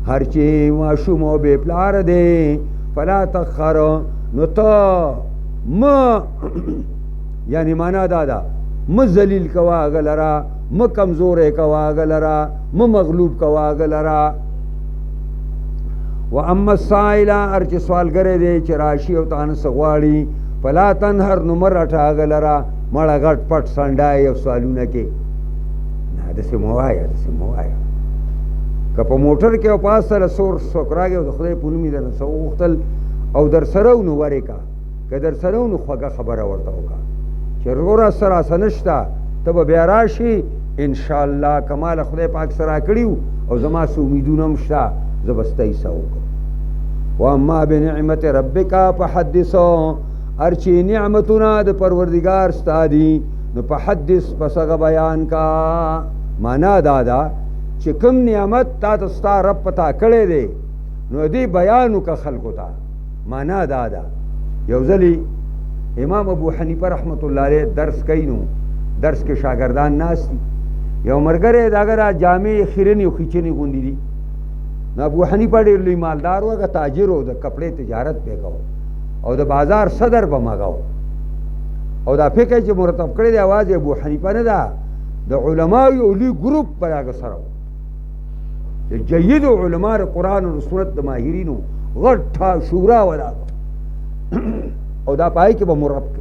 هر چې ماشوم او بې پلاره دی فلا تقهر نو ته مه یعنی معنا دا ده مه ذلیل کوه هغه لره مه کمزوری کوه هغه لره مه مغلوب کوه هغه لره واما السائل هر چې سوالګری دی چې راشي او تانه څه غواړي فلا تنهر نو مه رټه هغه لره مړه غټ پټ سنډای او سوالونه کې نه داسې مه وایه داسې مه وایه که په موټر کې او پاس سره څوک راغی او د خدای په نوم یې درنه څه وغوښتل او در سره و نو ورې کا که در سره و نو خوږه خبره ورته وکړه چې وروره سره څه نشته ته به بیا راشي انشاءالله که ماله خدای پاک سره کړي او زما څه امیدونه هم شته زه به ستا حصه وکړم واما بنعمت ربک فحدث هر چې نعمتونه د پروردګار ستا دي نو فحدث پس هغه بیان کا معنا دا ده چې کوم نعمت تا ته ستا رب پتا کړی دی نو دې بیان وکړه خلکو ته معنا دا ده یو ځلې امام ابو حنیفه رحمت الله علیه درس کوي نو درس کې شاګردان ناست دي یو ملګری د هغه را جامې خیرنې او خیچنې غوندې دي نو ابو حنیفه ډېر لوی مالدار و هغه تاجر و د کپړې تجارت پې کوو او د بازار صدر به مغاو او دا فکر چې مرتب کړی دی اواز ابو حنیفه نه ده د علماو یو لوی ګروپ په هغه سره و جید علما د قرآن او سنت د ماهرینو غټه شورا ولا او دا پای کې به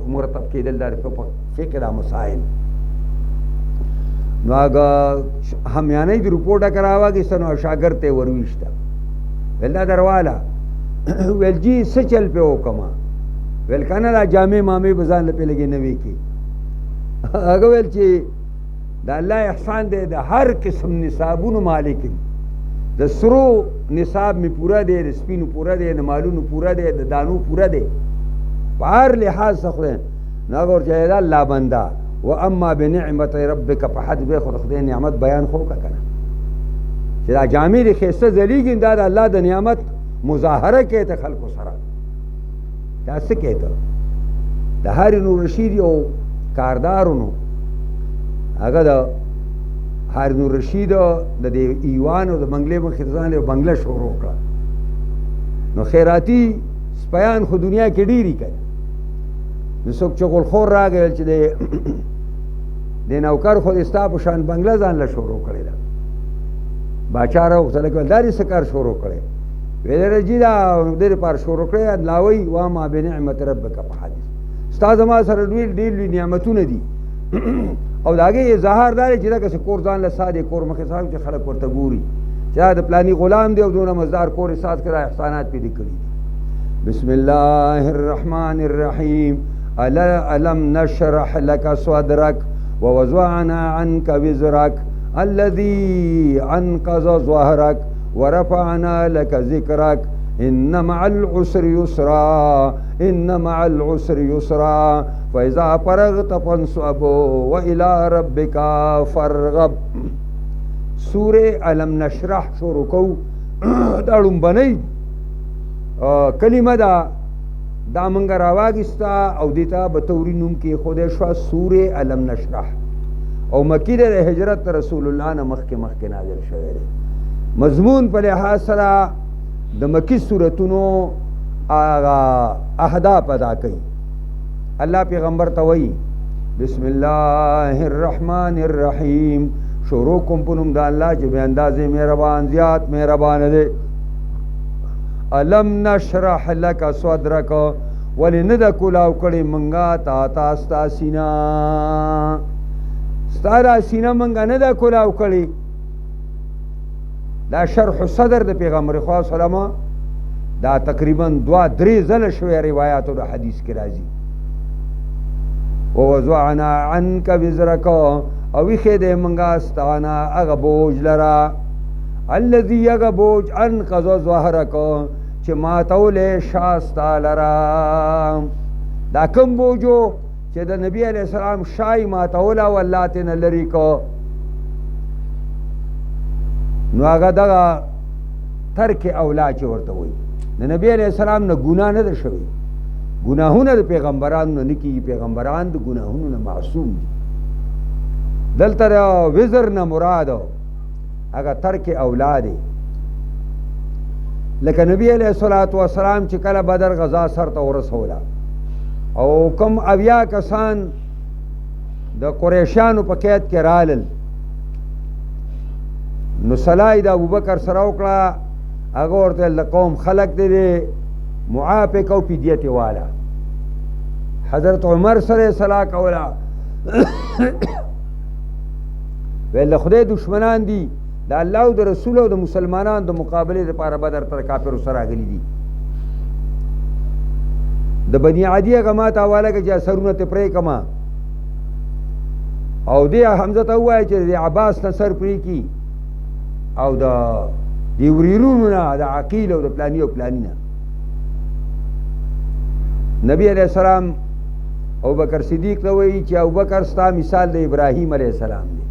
مرتب کېدل دا فقه مسائل نو هغه همیانه د رپورټه کراوه کې سنو شاګرد ته ورويشته ول دا درواله ویل جی څه چل په وکما ویل کنه دا جامع مامې بزان په لګي نه وی کی هغه ویل چې دا الله احسان دی د هر قسم نصابونو مالک د سرو نصاب می پورا دی د سپینو پورا دی د مالونو پورا دی د دانو پورا دی بهر لحاظ خو نه ور چې دا الله بندا و اما بنعمت ربک فحدث به خدای نعمت بیان خو کا کنه چې دا جامع د خسته زلیګین دا د الله د نعمت مظاهره کې ته خلکو سره دا څه کېته د هارون رشید یو کاردارونو هغه د هارون رشید د دې ایوان او د بنگلې مخې ځان یو بنگله شروع کړه نو خیراتی سپیان خو دنیا کې ډیری کړي نو څوک چغل خور راغی چې د نوکر خو د ستا په شان بنگله ځان له شروع کړی ده باچا راوغتله که دا دې څه کار شروع کړی ویل جي دا دې دپاره شروع کړی الله وایي واما بنعمت ربک فحدث ستا زما سره ډېر لوی نعمتونه دي او د هغې اظهار دا دی چې دغسې کور ځان له سا دی کور مخې صاحب چې خلک ورته ګوري چې دا د پلاني غلام دی او دونه مزدار کور یې ساز کړی احسانات پې دې کړي دي بسم الله الرحمن الرحیم ألم نشرح لك صدرك ووضعنا عنك وزرك الذي أنقذ ظهرك ورفعنا لك ذكرك إن مع العسر يسرا إن مع العسر يسرا فإذا فرغت فانصب وإلى ربك فارغب سورة ألم نشرح شروع کو دا لومبنۍ کلمه دا منګه راواګستا او دیتا به توري نوم کې خدای شو سورة ألم نشرح او مکی د هجرت رسول الله نه مخکې نازل شوی دی مضمون په لحاظ سره د مکی سورتونو هغه اهداف ادا کوي الله پیغمبر ته وایي بسم الله الرحمن الرحیم شروع کوم په نوم د الله چې بې اندازې مهربان زیات مهربان دی الم نشرح لك صدرك ولې نه ده کولاو کړې منګه تا ستا سینه ستا دا سینه منګه نه ده کولاو کړې دا شرح صدر د پیغمبر خدا سلامه دا تقریبا 2-3 ځله شوی روایاتو د حدیث کې راځي ووضعنا عنك وزرك او ایښی دی منګه ستانه هغه بوج لره الذي هغه بوج انقض ظهرک چې ماتولی شا ستا لره دا کوم بوجو چې د نبي علیه السلام شای ماتوله او الله ترېنه لرې که نو هغه دغه ترک اولا چې ورته وایي د نبي علیه السلام نه ګناه نه ده شوې ګناهونه د پیغمبرانو نه نه کېږي پیغمبران د ګناهونو نه معصوم دي دلته د وزر نه مراد هغه ترک اولا دی لکه نبی علیه الصلاة والسلام چې کله بدر غزا سر ته ورسوله او کم اویا کسان د قریشانو په قید کې رالل نو صلاح د ابوبکر سره وکړه هغه ورته د قوم خلق دی معافق او فدیت والا حضرت عمر سره صلاح کوله ویل خدای دشمنان دي د الله او د رسول او د مسلمانانو د مقابلې لپاره بدر تر کافرو سره راغلي دي د بني عدي هغه ماته حواله کړه چې سرونه ته پرې کما او دی حمزه ته ووایه چې د عباس نه سر پرې کي او د دې ورېرونو نه د عقیل او د پلاني او پلاني نه نبی علیه السلام ابوبکر صدیق ته وایي چې ابوبکر ستا مثال د ابراهیم علیه السلام دی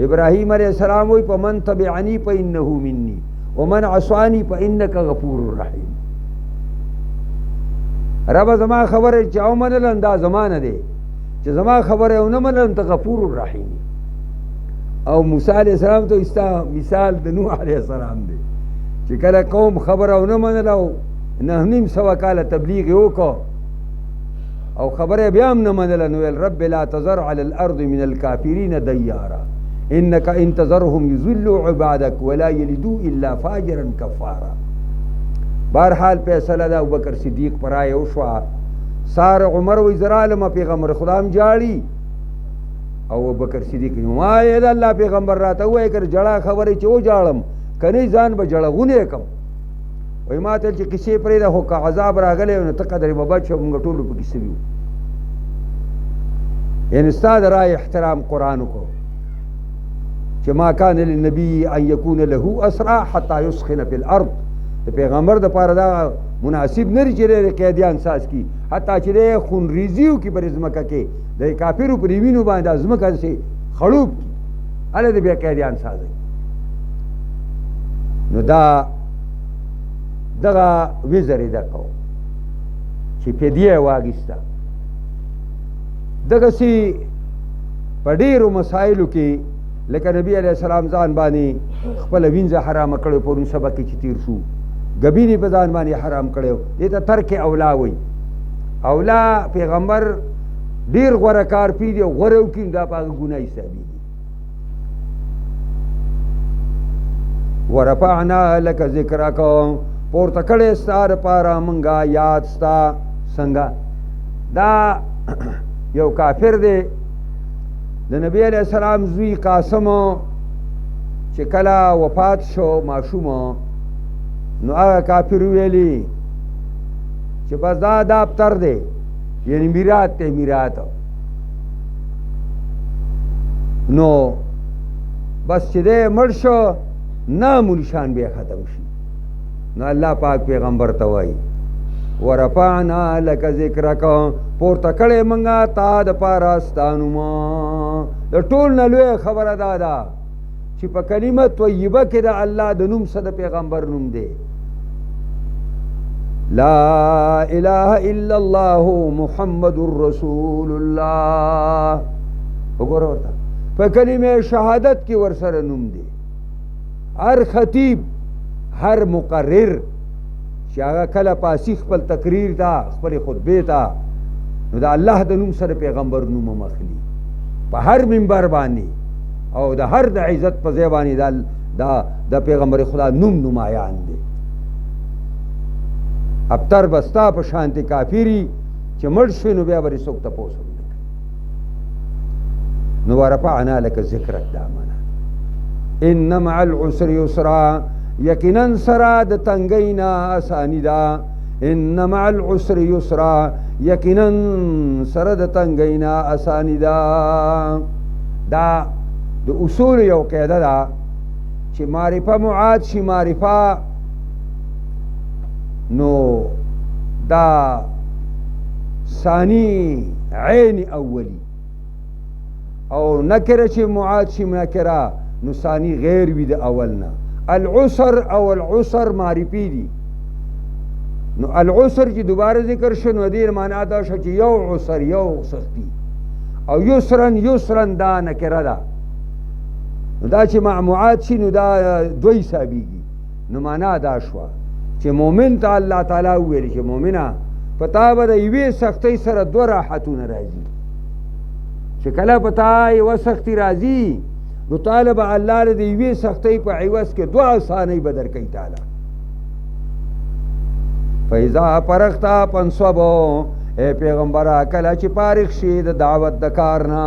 ابراهیم علیه السلام وی په من تبعنی فانه منی ومن عصانی فانک غفور رحیم رب زما خبره چې او منلم دا زمانه دی چې زما خبره او نه منلم ته غفور رحیم او موسی علیه السلام ته استا مثال د نوح علیه السلام دی چې کله قوم خبره او نه منله نه نیم سوه کاله تبلیغ یې وکړه او خبره بیا هم نه منله نو ویل رب لا تذر علی الارض من الکافرین دیارا انك ان تذرهم يذلوا عبادك ولا يلدوا الا فاجرا كفارا بهرحال فیصله ده ابوبکر صدیق پرای وشوه سار عمر وی زرالم پیغمبر خدا هم جاړي او ابوبکر صدیق ما یې د الله پیغمبر راته وایي که جړه خبرې چې وجاړم کنی ځان به جړغونې کم وایي ما ته چې کیسې پرېږده خو که عذاب راغلی نو ته قدرې به بچ شو مونږ ټولو په کیسه ویو یعنې ستا د رای احترام قرآن وکړو چې ما کان للنبي ان یکون له اسرا حتی یسخن فی الارض د پیغمبر دپاره دا مناسب نه دی چې دی قیدیان ساز کي حتی چې دی خونریزي وکړي پر ځمکه کې د کافرو پر وینو باندې ځمکه داسې خړوب کړي هله د بیا قیدیان سازوي نو دا دغه وزر یې درکړو چې فدیه یې واخیسته دغسې په ډېرو مسایلو کې لکه نبی علیه السلام ځان باندې خپله وینځه حرامه کړې پرون سبق کې چې تیر شو ګبین یې په ځان باندې حرام کړی دې ته ترک اولا وایي اولا پیغمبر ډېر غوره کار پرېږدي او غوره وکړي دا په هغه ګناه حسابېږي ورفعنا لك ذکرک پورته کړی ستا دپاره مونږه یاد ستا څنګه دا یو کافر دی د نبی علیہ السلام زوی قاسم چې کله وفات شو ماشوم نو هغه کافر ویلی چې بس دا دفتر دی یعنی میراث دی میراث نو بس چې دی مړ شو نام و نشان بیا ختم شي نو الله پاک پیغمبر ته وایي ورفعنا لك ذکرک پورته کړی مونږه تا دپاره ستا نوم د ټول نه لویه خبره دا ده چې په کلمه طیبه کې د الله د نوم څه د پیغمبر نوم دی لا اله الا الله محمد رسول الله وګوره ورته په کلمه شهادت کې ورسره نوم دی هر خطیب هر مقرر چې هغه کله پاسی خپل تقریر ته خپل خطبه ته نو د الله د نوم سره پیغمبر نوم مخلي په هر منبر باندې او د هر د عزت په ځای باندې د پیغمبر خدا نوم نمایان دی ابتر بستا په شانتی کافری چې مړ شوی نو بیا به څوک تپوس هم نه کوي نو ورفعنا لك ذکرک دا معنا ان مع العسر یسرا یقینا سره د تنګۍ نه اساني ده ان مع العسر یسرا یقینا سره د تنګۍ نه اساني ده دا د اصول یو قاعده ده چې معرفه معاد شي معرفه نو دا ثانی عین اولی او نکره چې معاد شي نکره نو ثانی غیر وي د اول نه العسر او العسر معرفی دي نو العسر چې دوباره ذکر شو نو دې معنا دا شو چې یو عسر یو سختی او یسرن یسرن دا نکره ده نو دا چې معموعات شي نو دا دوی حسابیږي نو معنا دا شوه چې مؤمن ته الله تعالی وویل چې مؤمنه په تا به د یوې سختۍ سره دوه راحتونه راځي چې کله په تا یوه سختي راځي نو تعالی به الله له د یوې سختۍ په عوض کې دوه اسانۍ به درکوي تعالی فاذا فرغت فانصب اے پیغمبره کله چې فارغ شي د دعوت د کار نه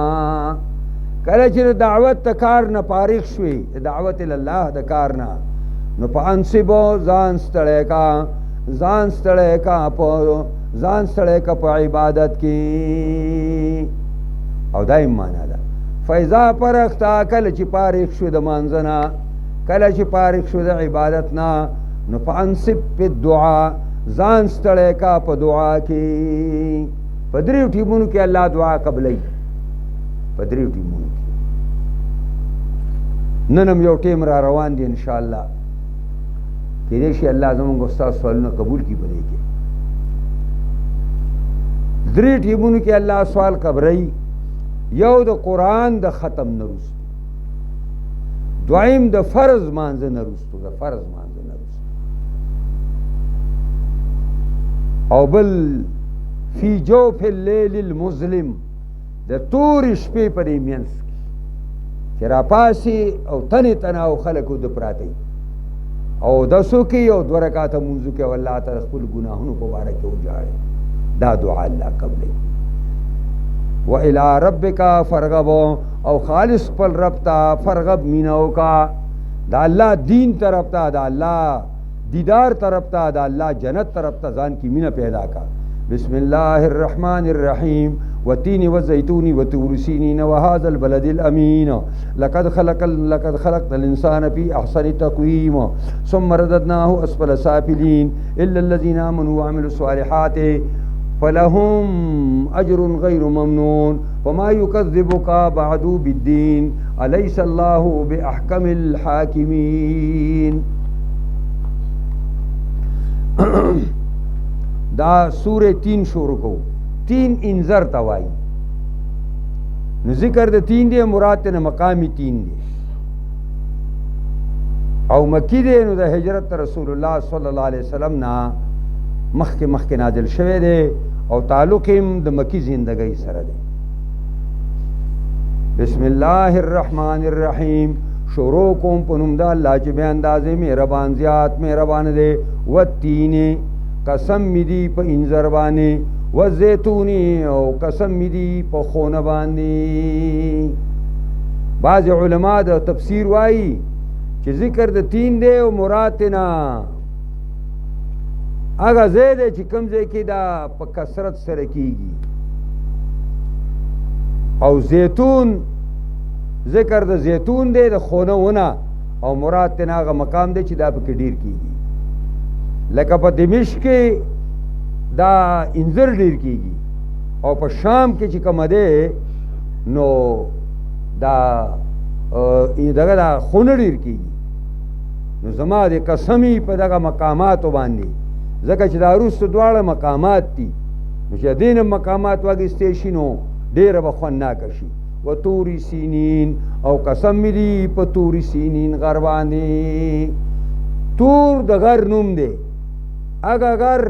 کله چې د دعوت د کار نه فارغ شوي د دعوت الله د کار نه نو فانصب ځان ستړی کا په عبادت کې او دا معنا ده فاذا فرغت کله چې فارغ شو د مانځه نه کله چې فارغ شو د عبادت نه نو فانصب بالدعاء ځان ستړی کا په دعا کې په دریو ټیمونو کې الله دعا قبلوي په دریو ټیمونو کې نن هم یو ټیم را روان دی انشاءالله کېدای شي الله زموږ استاد سوالونه قبول کړي په دې کې درې ټیمونو کې الله سوال قبلوي یو د قرآن د ختم نه وروسته دویم د فرض مانځه نه وروسته د فرض مانځه نه وروسته او بل فی جوف اللیل المظلم د تورې شپې په دې منځ کې چې راپاسي او تنې تنه او خلکو د پراته او دسو کې یو دوه رکعاته منځو کې او الله تعالی خپل ګناهونو په باره کې وجاړي دا دعا الله قبلوي وإلى ربك فرغب او خالص خپل رب ته فرغب مینه وکړه د الله دین طرف ته د الله دیدار طرف ته د الله جنت طرف ته ځان کی مینه پیدا کا بسم الله الرحمن الرحیم والتين والزيتون وطور سينين وهذا البلد الأمين لقد خلقت الإنسان في أحسن تقويم ثم رددناه أسفل سافلين إلا الذين آمنوا وعملوا الصالحات فلهم أجر غير ممنون وما يكذبك بعد بالدين أليس الله بأحكم الحاكمين دا سورة 3 شروع کو 3 انذر توای نو ذکر د 3 دی مراد نه مقامی 3 دی او مکی دی نو د هجرت رسول الله صلی الله علیه وسلم نا مخک نازل شوه دی او تعلق هم د مکی زندګۍ سره دی بسم الله الرحمن الرحیم شروع کوم په نوم د الله چې به اندازې مهربان زیات مهربان دی والتین قسم می دی په انځر باندې والزیتون او قسم می دی په خونه باندې بعض علما د تفسیر وایي چې ذکر د تین دی او مراد نه هغه ځای دی چې کوم ځای کې دا په کثرت سره کیږي او زیتون ذکر د زیتون دی د خونه ونه او مراد ته هغه مقام دی چې دا پکې ډیر کیږي لکه په دمشق کې دا انځر ډیر کیږي او په شام کې چې کوم دی نو دا دغه دا خونه ډیر کیږي نو زما د قسمی په دغه مقاماتو باندې ځکه چې دا وروسته دواړه مقامات دي نو چې دین مقامات واګستې شي نو ډیره به خوندناکه شي و طور سینین او قسم می دی په طور سینین غر باندې طور د غر نوم دی هغه غر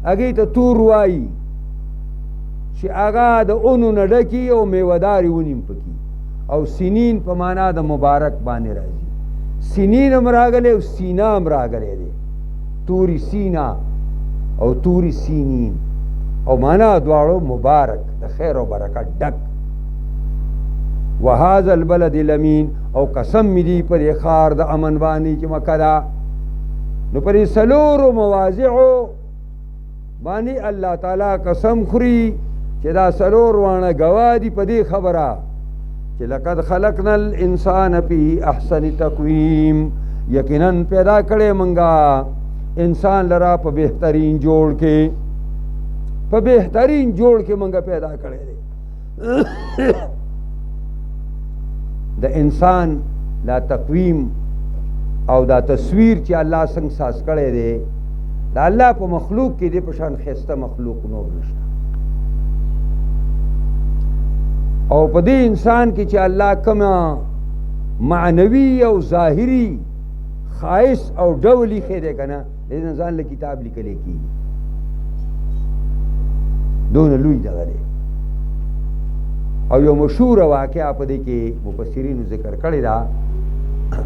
هغې ته طور وایي چې هغه د اونو نه ډکي او میوهدارې ونې هم پکې او سینین په معنا د مبارک باندې راځي سینین هم راغلی او سینا هم راغلی دی توری سینا او توری سینین او معنا دواړو مبارک د خیر او برکت ډک وهذا البلد الامین او قسم می دی پر خار د امن باندې چې مکه ده نو پر سلورو مواضعو باندې الله تعالی قسم خوري چې دا سلور وانه گواه دي په دې خبره چې لقد خلقنا الانسان فی احسن تقویم یقینا پیدا کړی منګه انسان لرا په بهترین جوړ کې په بهترین جوړ کې منګه پیدا کړی دی د انسان دا تقویم او دا تصویر چې الله څنګه ساز کړی دی دا الله په مخلوق کې دی په شان ښایسته مخلوق نور نشته او په دې انسان کې چې الله کومه معنوي او ظاهري خاص او ډول یې ښی دی که نه د انسان له کتاب لیکلی کېږي دونه لوی دغه دی او یو مشهوره واقعه په دې کې مفسرینو ذکر کړې ده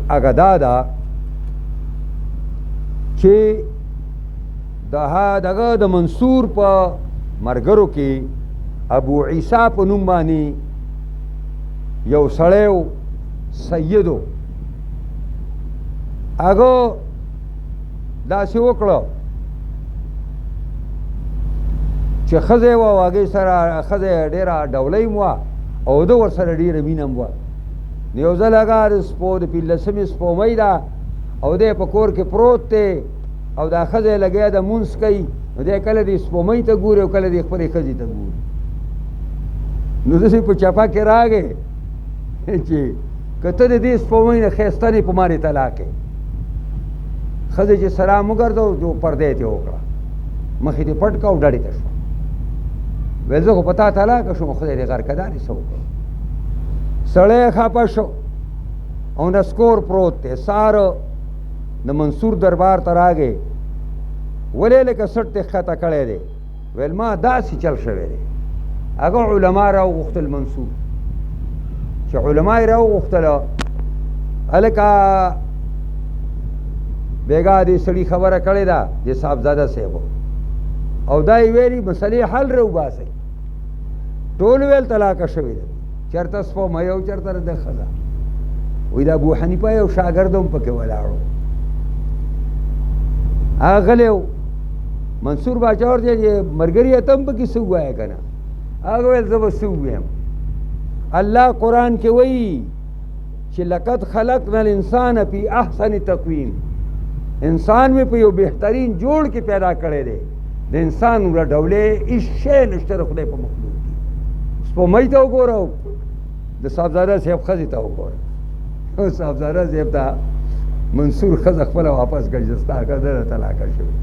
هغه دا ده چې دغه د منصور په مرګرو کې ابو عیسی په نوم باندې یو سړی و سیدو هغه داسې وکړه چې ښځه وه هغې سره ښځه ډېره ډولۍ م وه او ده ورسره ډېره مینه م وه نو یو ځل هغه د سپو د پنځلسمې سپومۍ ده او دی په کور کې پروت دی او دا ښځه یې لګیا ده مونځ کوي نو دی کله دې سپومۍ ته ګوري او کله دې خپلې ښځې ته ګوري نو داسې په چپه کې راغی چې که ته د دې سپومۍ نه ښایسته نه په مارې طلاق یې ښځې چې سلام وګرځو جو پردی ته وکړه مخې دې پټ کړه او ډډې ته شوه ویل زه خو په تا طلاقه شوم خدای دې غرقه دارې څه وکړو سړی خفه شو او نسکور پروت دی ساره د منصور دربار ته راغی ولې لکه سټ دې ښکته کړی دی ویل ما داسې چل شوی دی هغه علما راوغوښتل منصور چې علما یې راوغوښتله هلکه بیګا دې سړي خبره کړې ده دې صاحبزاده صاحب او دا یې ویلي مسلې حل راوباسئ ټول ویل طلاقه شوې ده چېرته سپومۍ او چېرته د ښځه وایي د ابو حنیفه یو شاګرد هم پکې ولاړو هغه غلی و منصور باچا ورته چې ملګري ته هم پکې څه ووایه که نه هغه ویل زه به څه ووایم الله قرآن کې وایي چې لقد خلقنا الانسان فی احسن تقویم انسان مې په یو بهترین جوړ کې پیدا کړی دی د انسان وړه ډولې هېڅ شی نشته د خدای په مخلوق کې سپومۍ ته وګوره د صاحبزاده صاحب ښځې ته وګوره صاحبزاده صاحب ته منصور ښځه خپله واپس کړي چې ستا ښځه ده طلاقه شوې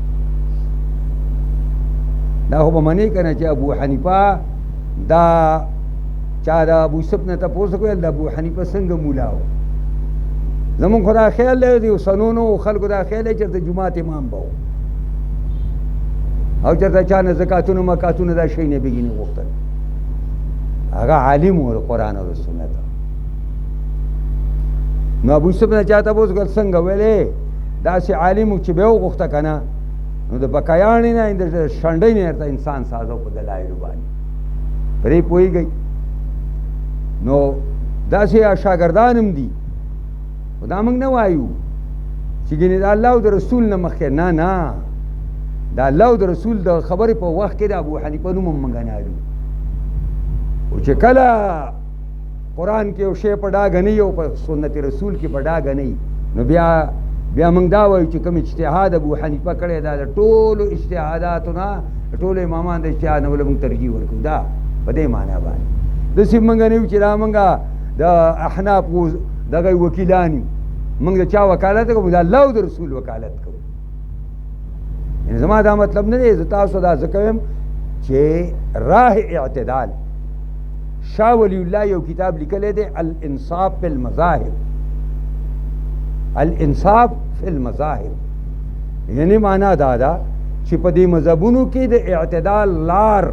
دا خو به منې که نه چې ابو حنیفه دا چا د ابو یوسف نه تپوس وکړل د ابو حنیفه څنګه مولا و زمونږ خو دا خیال دی د اوسنونو خلکو دا خیال دی چېرته جومات امام به و او چېرته چا نه زکاتونه مکاتونه دا شی نه بګي نه غوښتل هغه عالم و د قرآن او د سنت نو ابو یوسف نه چاته بوز ګل څنګه ویلې داسې عالم چې به وغوښته که نه نو د بقایاڼې نه د شنډۍ نه ورته انسان سازو په دلایلو باندې پرې پوهېږئ. نو داسې شاګردان هم دي خو دا موږ نه وایو چې ګینې د الله او د رسول نه مخکې نه د الله او د رسول د خبرې په وخت کې د ابو حنیفه نوم هم موږ نه اړو. او چې کله قرآن کې یو شی په ډاګه نه او په سنت رسول کې په ډاګه نه نو بیا موږ دا وایو چې کوم اجتهاد ابو حنیفه کړی دا د ټولو اجتهاداتو نه د ټولو امامان د اجتهاد نه ولې موږ ترجیح ورکوو. دا په دې معنا باندې داسې موږ نه یو چې دا موږ د احناف دغه وکیلان یو موږ د چا وکالت کوو؟ د الله او د رسول وکالت کوو. یعنې زما دا مطلب نه دی، زه تاسو دا ځکه وایم چې راه اعتدال شاه ولی الله یو کتاب لیکلی دی الانصاف فی المذاهب، الانصاف فی المذاهب یعنی معنا دا ده چې په دې مذهبونو کې د اعتدال لار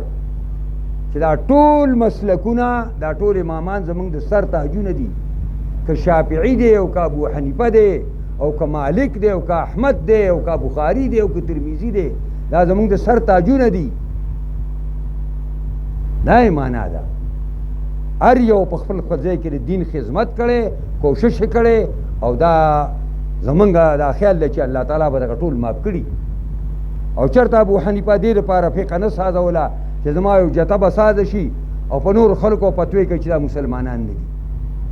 چې دا ټول مسلکونه دا ټول امامان زمونږ د سر تاجونه دي، که شافعي دی او که ابو حنیفه دی او که مالک دی او که احمد دی او که بخاري دی او که ترمیزي دی، دا زمونږ د سر تاجونه دي. دا یې معنا ده هر یو په خپل خپل ځای کې د دین خدمت کړی، کوشش یې کړی، او دا زمونږ دا خیال دی چې الله تعالی به دغه ټول معاف کړي. او چېرته ابو حنیفه دې دپاره فقه نه سازوله چې زما یو جته به سازه شي او په نورو خلکو فتوی کوي چې دا مسلمانان نه دي،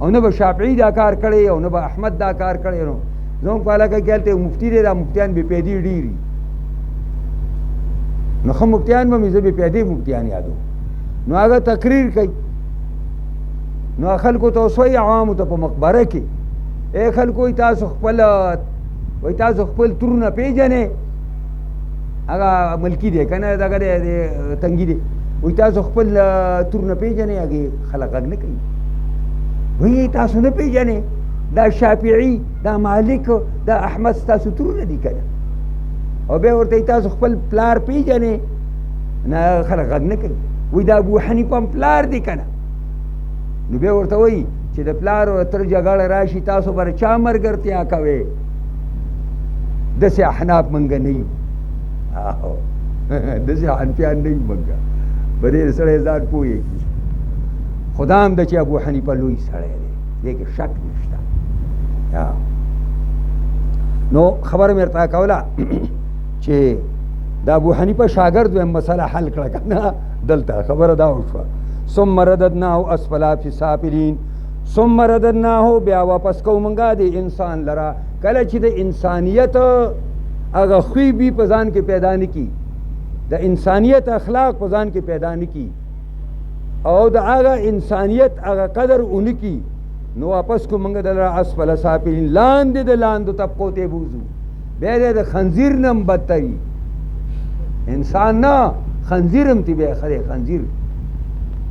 او نه به شافعي دا کار کړی او نه به احمد دا کار کړی. نو زموږ په علاقه کې هلته یو مفتي دی، دا مفتیان بې پیدې ډېري، نو ښه مفتیان به مې زه بې پیدې مفتیان یادوم. نو هغه تقریر کوي، نو خلکو ته اوس وایي عوامو ته په مقبره کې ای خلکو وایي تاسو خپل ترونه پیژنئ، هغه ملکي دی که نه دغه دی تنګي دی، وایي تاسو خپل ترونه پیژنئ، هغې خلک غږ نه کوي. وایي تاسو نه پیژنئ دا شافعي دا مالک دا احمد ستاسو ترونه دي که نه، او بیا ورته تاسو خپل پلار پیژنئ، نه خلک غږ نه کوي. وایي دا ابو حنیفه هم پلار دی که نه، نو بیا ورته وایي چې د پلار او تر جګړه راشي تاسو به چا ملګرتیا کوئ؟ داسې احناف موږ نه یو، داسې حنفیان نه یو موږ، په دې سړی ځان پوهېږي. خو دا هم ده چې ابو حنیفه لوی سړی دی، دې کې شک نشته. نو خبره مې ورته کوله چې د ابو حنیفه شاګرد ویم مسله حل کړه که نه، دلته خبره دا وشوه ثم رددناه اسفل فی السافلین، ثم رددناه بیا واپس کوو موږ د انسان لره کله چې د انسانیت هغه خوی بي په ځان کې پیدا نه کي، د انسانیت اخلاق په ځان کې پیدا نه کي، او د هغه انسانیت هغه قدر ونه کي، نو واپس کو موږ دلره اسفل سافلین، لاندې د لاندو طبقو ته بوځو. بیا د خنزیر نه هم بدتري، انسان نه خنزیر هم تی بیا خدای خنزیر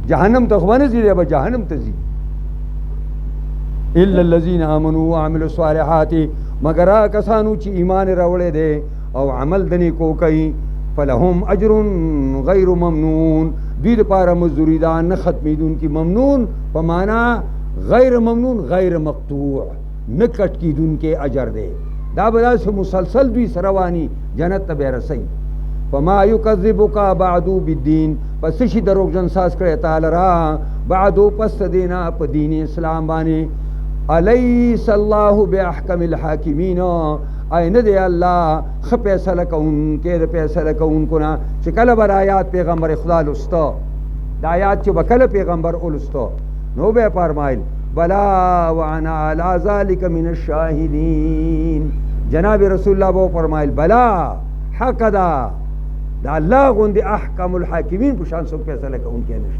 جهنم ته خو به نه ځي، دی به جهنم ته ځي. الا الذین آمنوا وعملوا الصالحات، مگر هغه کسانو چې ایمان راوړی دی او عمل د نیکو کوي، فلهم اجر غیر ممنون، دوی دپاره مزدوري ده نه ختمېدونکي، ممنون په معنا غیر ممنون غیر مقطوع، نه کټ کېدونکی اجر دی، دا به داسې مسلسل دوی سره رواني جنت ته به یې رسوي. فما یکذبک بعدو بالدین، پس شي دروغجن ساز کړی تعالی را بعدو پس دینا په دین اسلام باندې. الیس الله باحکم الحاکمین، ای نه دی الله ښه فیصله کوونکی د فیصله کوونکو نه. چې کله به آیات پیغمبر خدا لسته، د آیات چې به کله پیغمبر ولسته نو به فرمایل بلا وانا علی ذلک من الشاهدین، جناب رسول الله به فرمایل بلا حق ده، د الله غوندې احکم الحاکمین په شان څوک فیصله کوونکی نشته.